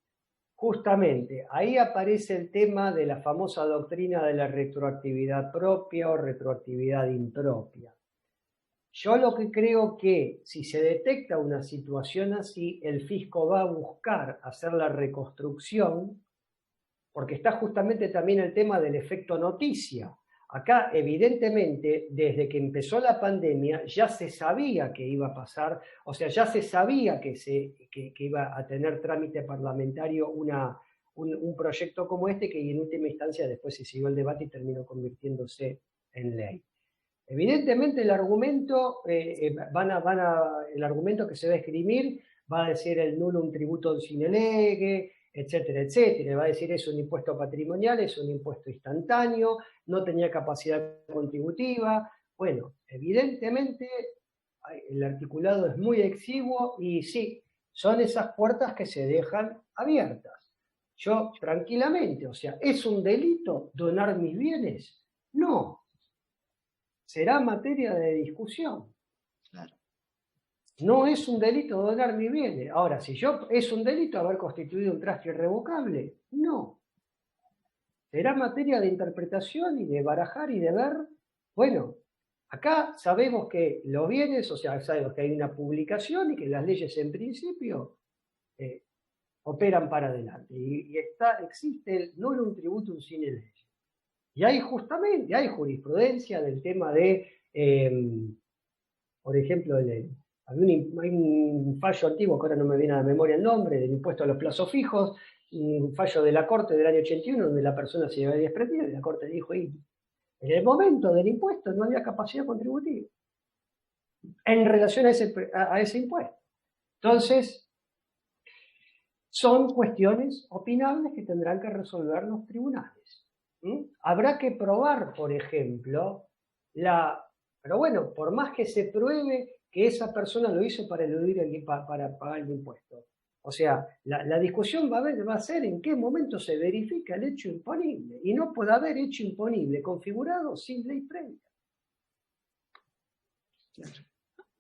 Justamente, ahí aparece el tema de la famosa doctrina de la retroactividad propia o retroactividad impropia. Yo lo que creo que si se detecta una situación así, el fisco va a buscar hacer la reconstrucción, porque está justamente también el tema del efecto noticia. Acá, evidentemente, desde que empezó la pandemia, ya se sabía que iba a pasar, o sea, ya se sabía que iba a tener trámite parlamentario un proyecto como este, que en última instancia después se siguió el debate y terminó convirtiéndose en ley. Evidentemente el argumento, el argumento que se va a esgrimir va a decir el nullum tributum sine lege, etcétera, etcétera. Va a decir es un impuesto patrimonial, es un impuesto instantáneo, no tenía capacidad contributiva. Bueno, evidentemente el articulado es muy exiguo y sí, son esas puertas que se dejan abiertas. Yo tranquilamente, o sea, ¿es un delito donar mis bienes? No. Será materia de discusión. Claro. No es un delito donar mis bienes. Ahora, si es un delito haber constituido un traste irrevocable, no. Será materia de interpretación y de barajar y de ver. Bueno, acá sabemos que los bienes, o sea, sabemos que hay una publicación y que las leyes en principio operan para adelante. Y existe el nullum tributum sine lege. Y hay jurisprudencia del tema de, por ejemplo, hay un fallo antiguo, que ahora no me viene a la memoria el nombre, del impuesto a los plazos fijos, un fallo de la Corte del año 81, donde la persona se había desprendido, y la Corte dijo, en el momento del impuesto no había capacidad contributiva, en relación a ese impuesto. Entonces, son cuestiones opinables que tendrán que resolver los tribunales. Habrá que probar, por ejemplo, pero bueno, por más que se pruebe que esa persona lo hizo para eludir para pagar el impuesto. O sea, la discusión va a ser en qué momento se verifica el hecho imponible. Y no puede haber hecho imponible configurado sin ley previa.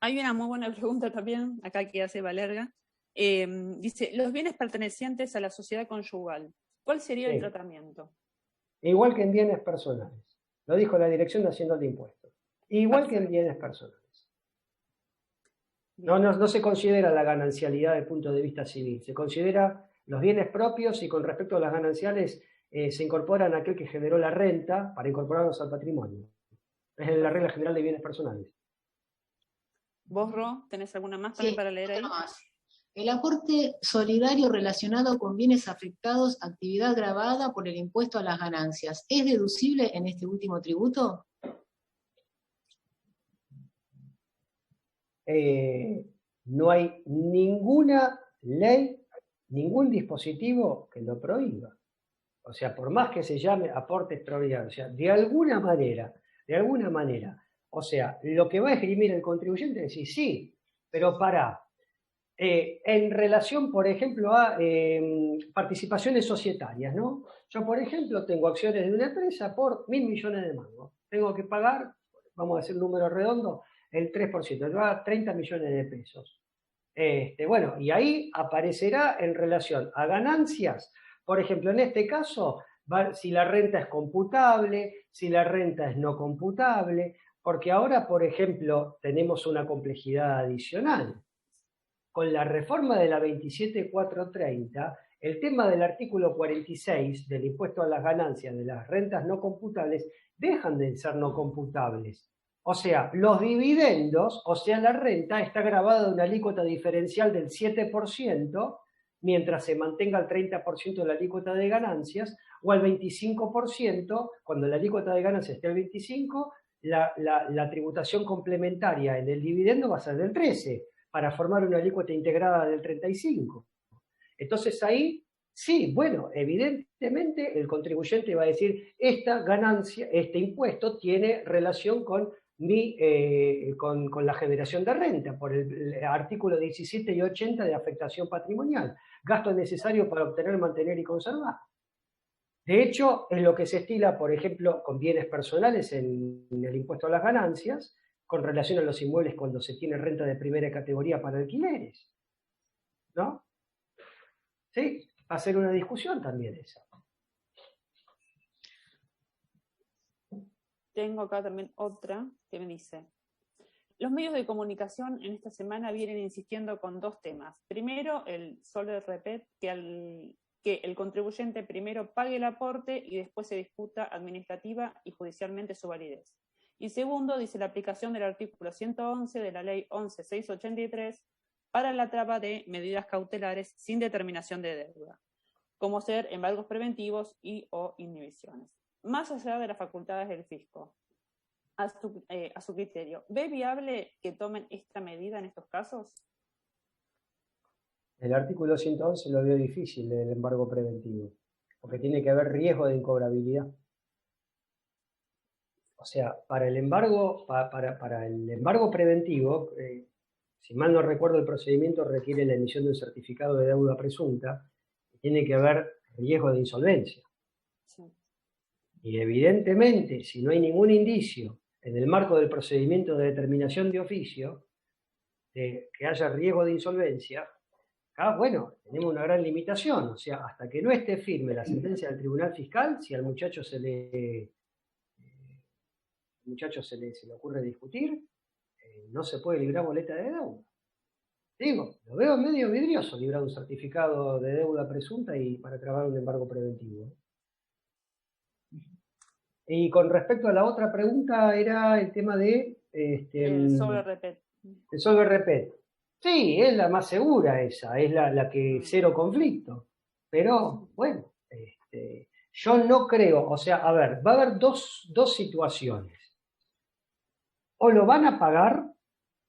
Hay una muy buena pregunta también, acá que hace Valerga. Dice, los bienes pertenecientes a la sociedad conyugal, ¿cuál sería el tratamiento? Igual que en bienes personales. Lo dijo la Dirección Nacional de Impuestos. Igual que en bienes personales. No se considera la ganancialidad desde el punto de vista civil. Se considera los bienes propios y con respecto a las gananciales se incorporan aquel que generó la renta para incorporarlos al patrimonio. Es la regla general de bienes personales. ¿Vos, Ro, tenés alguna más también para leer ahí? Más. El aporte solidario relacionado con bienes afectados, actividad gravada por el impuesto a las ganancias, ¿es deducible en este último tributo? No hay ninguna ley, ningún dispositivo que lo prohíba. O sea, por más que se llame aporte extraordinario, o sea, de alguna manera, o sea, lo que va a esgrimir el contribuyente es decir, sí, pero en relación, por ejemplo, a participaciones societarias, ¿no? Yo, por ejemplo, tengo acciones de una empresa por 1.000 millones de mangos. Tengo que pagar, vamos a decir un número redondo, el 3%, yo a 30 millones de pesos. Bueno, y ahí aparecerá en relación a ganancias, por ejemplo, en este caso, si la renta es computable, si la renta es no computable, porque ahora, por ejemplo, tenemos una complejidad adicional. Con la reforma de la 27430, el tema del artículo 46 del impuesto a las ganancias de las rentas no computables dejan de ser no computables. O sea, los dividendos, o sea, la renta está grabada de una alícuota diferencial del 7%, mientras se mantenga el 30% de la alícuota de ganancias, o al 25%, cuando la alícuota de ganancias esté al 25%, la tributación complementaria en el dividendo va a ser del 13%, para formar una alícuota integrada del 35%. Entonces ahí, sí, bueno, evidentemente el contribuyente va a decir, esta ganancia, este impuesto tiene relación con con la generación de renta, por el artículo 17 y 80 de afectación patrimonial, gasto necesario para obtener, mantener y conservar. De hecho, es lo que se estila, por ejemplo, con bienes personales en el impuesto a las ganancias, con relación a los inmuebles cuando se tiene renta de primera categoría para alquileres. ¿No? Sí, va a ser una discusión también esa. Tengo acá también otra que me dice: los medios de comunicación en esta semana vienen insistiendo con dos temas. Primero, el sole repet, que el contribuyente primero pague el aporte y después se discuta administrativa y judicialmente su validez. Y segundo, dice la aplicación del artículo 111 de la ley 11.683 para la traba de medidas cautelares sin determinación de deuda, como ser embargos preventivos y o inhibiciones. Más allá de las facultades del fisco, a su criterio, ¿ve viable que tomen esta medida en estos casos? El artículo 111 lo veo difícil del embargo preventivo, porque tiene que haber riesgo de incobrabilidad. O sea, para el embargo, para el embargo preventivo, si mal no recuerdo, el procedimiento requiere la emisión de un certificado de deuda presunta y tiene que haber riesgo de insolvencia. Sí. Y evidentemente, si no hay ningún indicio en el marco del procedimiento de determinación de oficio de que haya riesgo de insolvencia, bueno, tenemos una gran limitación. O sea, hasta que no esté firme la sentencia del Tribunal Fiscal, si al muchacho se le ocurre discutir, no se puede librar boleta de deuda. Digo, lo veo medio vidrioso librar un certificado de deuda presunta y para trabar un embargo preventivo. Y con respecto a la otra pregunta, era el tema de... el sobre repet. El sobre repet. Sí, es la más segura esa, es la que cero conflicto. Pero, bueno, yo no creo, o sea, a ver, va a haber dos situaciones. O lo van a pagar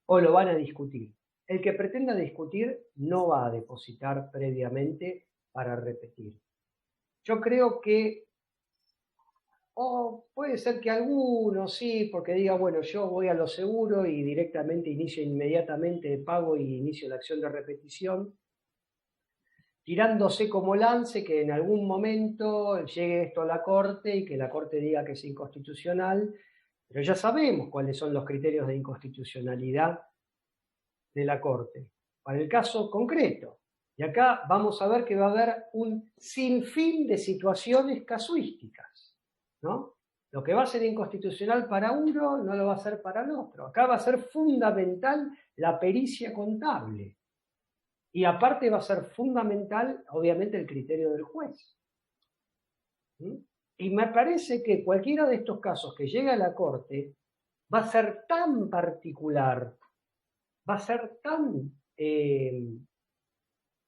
o lo van a discutir. El que pretenda discutir no va a depositar previamente para repetir. Yo creo que, puede ser que algunos sí, porque diga, bueno, yo voy a lo seguro y directamente inicio inmediatamente pago y inicio la acción de repetición, tirándose como lance que en algún momento llegue esto a la Corte y que la Corte diga que es inconstitucional, pero ya sabemos cuáles son los criterios de inconstitucionalidad de la Corte, para el caso concreto. Y acá vamos a ver que va a haber un sinfín de situaciones casuísticas, ¿no? Lo que va a ser inconstitucional para uno no lo va a ser para el otro. Acá va a ser fundamental la pericia contable. Y aparte va a ser fundamental, obviamente, el criterio del juez. Y me parece que cualquiera de estos casos que llegue a la Corte va a ser tan particular, va a ser tan...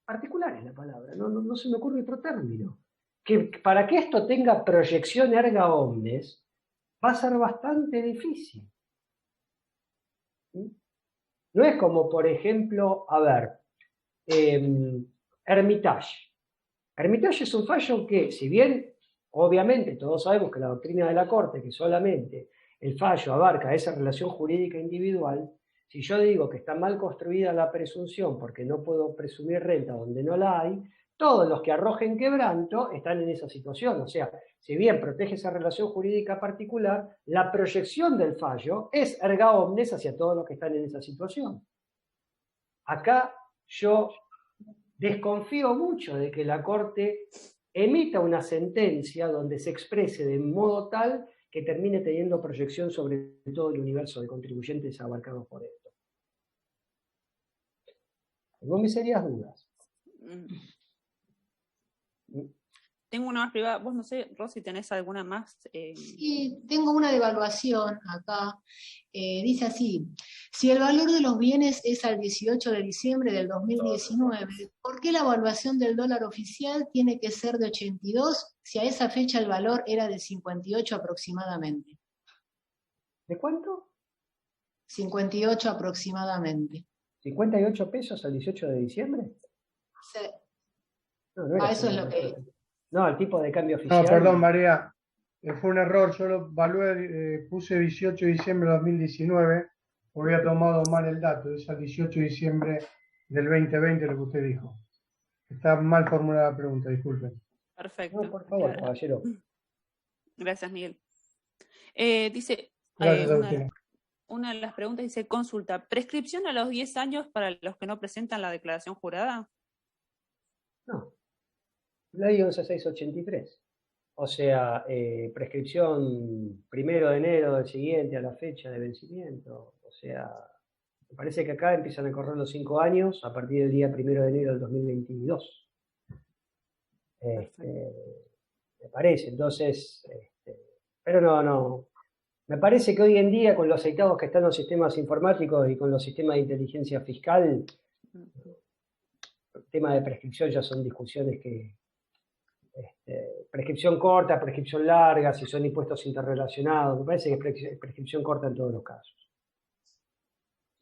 particular es la palabra, no se me ocurre otro término, que para que esto tenga proyección erga omnes, va a ser bastante difícil. No es como, por ejemplo, a ver, Hermitage. Hermitage es un fallo que, si bien, obviamente, todos sabemos que la doctrina de la Corte, que solamente el fallo abarca esa relación jurídica individual, si yo digo que está mal construida la presunción porque no puedo presumir renta donde no la hay, todos los que arrojen quebranto están en esa situación. O sea, si bien protege esa relación jurídica particular, la proyección del fallo es erga omnes hacia todos los que están en esa situación. Acá yo desconfío mucho de que la Corte emita una sentencia donde se exprese de modo tal que termine teniendo proyección sobre todo el universo de contribuyentes abarcados por esto. Tengo mis serias dudas. tengo una más privada. Vos no sé, Rosy, ¿tenés alguna más? Sí, tengo una de evaluación acá. Dice así, si el valor de los bienes es al 18 de diciembre del 2019, ¿por qué la evaluación del dólar oficial tiene que ser de 82 si a esa fecha el valor era de 58 aproximadamente? ¿De cuánto? 58 aproximadamente. ¿58 pesos al 18 de diciembre? Sí. No, no era Eso es lo que... No, el tipo de cambio oficial. No, perdón, María. Fue un error. Yo lo evalué, puse 18 de diciembre de 2019. Había tomado mal el dato. Es al 18 de diciembre del 2020 lo que usted dijo. Está mal formulada la pregunta, disculpen. Perfecto. No, por favor, caballero. Gracias, Miguel. Dice, Gracias a usted. una de las preguntas dice, consulta, ¿prescripción a los 10 años para los que no presentan la declaración jurada? No. Ley 11683. O sea, prescripción 1 de enero del siguiente a la fecha de vencimiento. O sea, me parece que acá empiezan a correr los 5 años a partir del día 1 de enero del 2022. Me parece, entonces, pero no. Me parece que hoy en día, con lo aceitados que están los sistemas informáticos y con los sistemas de inteligencia fiscal, el tema de prescripción ya son discusiones que prescripción corta, prescripción larga, si son impuestos interrelacionados, me parece que es prescripción corta en todos los casos.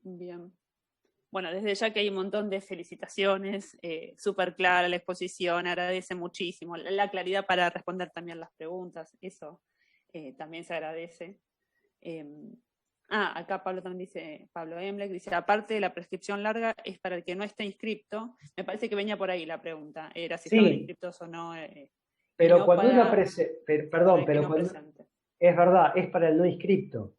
Bien. Bueno, desde ya que hay un montón de felicitaciones, súper clara la exposición, agradece muchísimo. La claridad para responder también las preguntas, eso también se agradece. Acá Pablo también dice, Pablo Emblek dice, aparte de la prescripción larga, es para el que no esté inscripto. Me parece que venía por ahí la pregunta, era si estaban inscriptos o no. Pero no cuando para, uno perdón, pero no cuando, presente. es verdad, es para el no inscripto.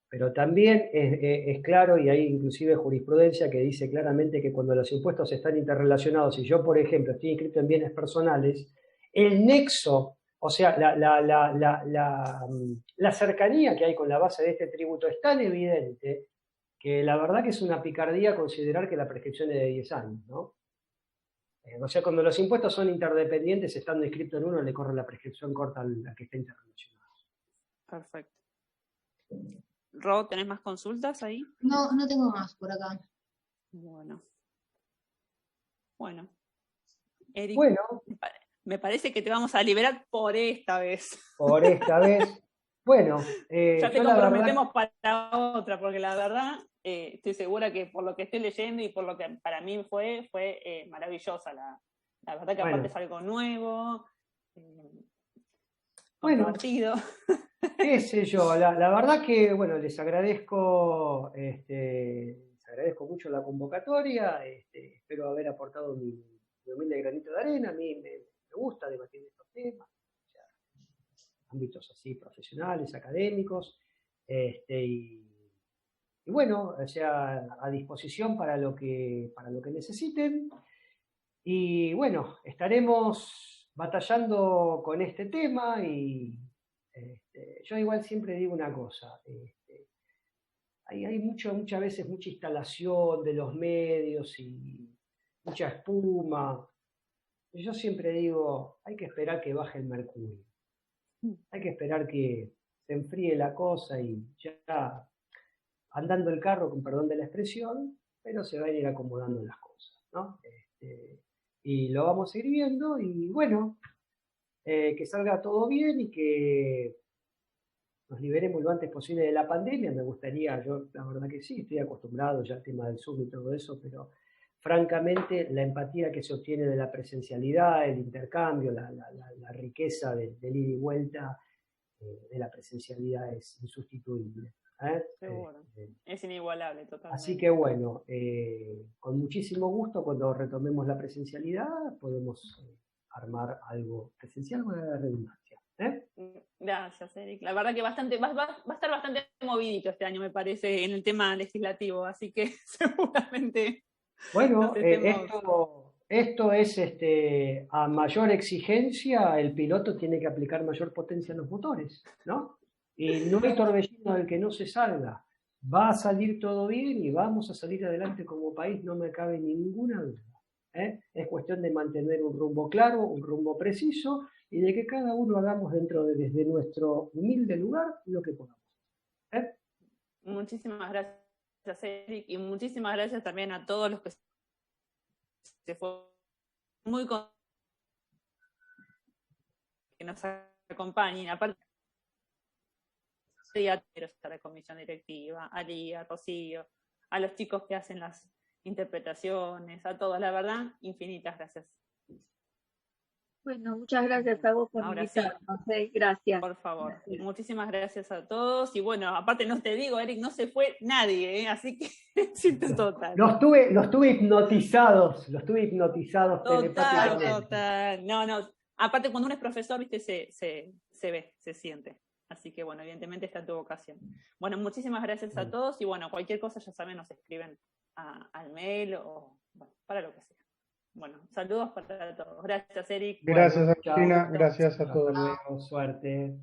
Pero también es claro, y hay inclusive jurisprudencia que dice claramente que cuando los impuestos están interrelacionados, y yo, por ejemplo, estoy inscrito en bienes personales, el nexo, o sea, la cercanía que hay con la base de este tributo es tan evidente que la verdad que es una picardía considerar que la prescripción es de 10 años, ¿no? O sea, cuando los impuestos son interdependientes, estando inscrito en uno, le corre la prescripción corta al que está interrelacionado. Perfecto. Ro, ¿tenés más consultas ahí? No, no tengo más por acá. Bueno. Eric, bueno, me parece que te vamos a liberar por esta vez. Por esta vez. Bueno, ya te comprometemos para otra, porque la verdad estoy segura que por lo que estoy leyendo y por lo que para mí fue maravillosa. La verdad que aparte es algo nuevo, controvertido. Qué sé yo, la verdad que, bueno, les agradezco mucho la convocatoria, espero haber aportado mi humilde granito de arena. A mí me gusta debatir estos temas, o sea, ámbitos así profesionales, académicos, y bueno, o sea, a disposición para lo que necesiten. Y bueno, estaremos batallando con este tema y yo igual siempre digo una cosa, hay muchas veces mucha instalación de los medios y mucha espuma. Yo siempre digo, hay que esperar que baje el mercurio, hay que esperar que se enfríe la cosa y ya andando el carro, con perdón de la expresión, pero se van a ir acomodando las cosas, ¿no? Y lo vamos a ir viendo y bueno, que salga todo bien y que nos liberemos lo antes posible de la pandemia. Me gustaría, yo la verdad que sí, estoy acostumbrado ya al tema del Zoom y todo eso, pero francamente la empatía que se obtiene de la presencialidad, el intercambio, la riqueza del ida y vuelta de la presencialidad es insustituible. Seguro. Es inigualable, totalmente. Así que bueno, con muchísimo gusto, cuando retomemos la presencialidad, podemos armar algo presencial, con la redundancia. Gracias, Eric. La verdad que va a estar bastante movidito este año, me parece, en el tema legislativo, así que seguramente... Bueno, esto es a mayor exigencia, el piloto tiene que aplicar mayor potencia en los motores, ¿no? Y no hay torbellino del que no se salga. Va a salir todo bien y vamos a salir adelante como país, no me cabe ninguna duda. Es cuestión de mantener un rumbo claro, un rumbo preciso y de que cada uno hagamos desde nuestro humilde lugar lo que podamos. Muchísimas gracias, Eric, y muchísimas gracias también a todos los que se fueron muy contentos que nos acompañen, aparte a la comisión directiva, a Lía, a Rocío, a los chicos que hacen las interpretaciones, a todos, la verdad, infinitas gracias. Bueno, muchas gracias a vos por invitarnos. Sí. Gracias. Por favor, gracias. Muchísimas gracias a todos. Y bueno, aparte no te digo, Eric, no se fue nadie, así que éxito total. Los tuve hipnotizados telepáticamente. Total. No, aparte cuando uno es profesor, viste, se ve, se siente. Así que bueno, evidentemente está en tu vocación. Bueno, muchísimas gracias a todos y bueno, cualquier cosa ya saben, nos escriben al mail o bueno, para lo que sea. Bueno, saludos para todos. Gracias, Eric. Gracias, Bueno, Agustina. chao. Gracias a todos. Suerte.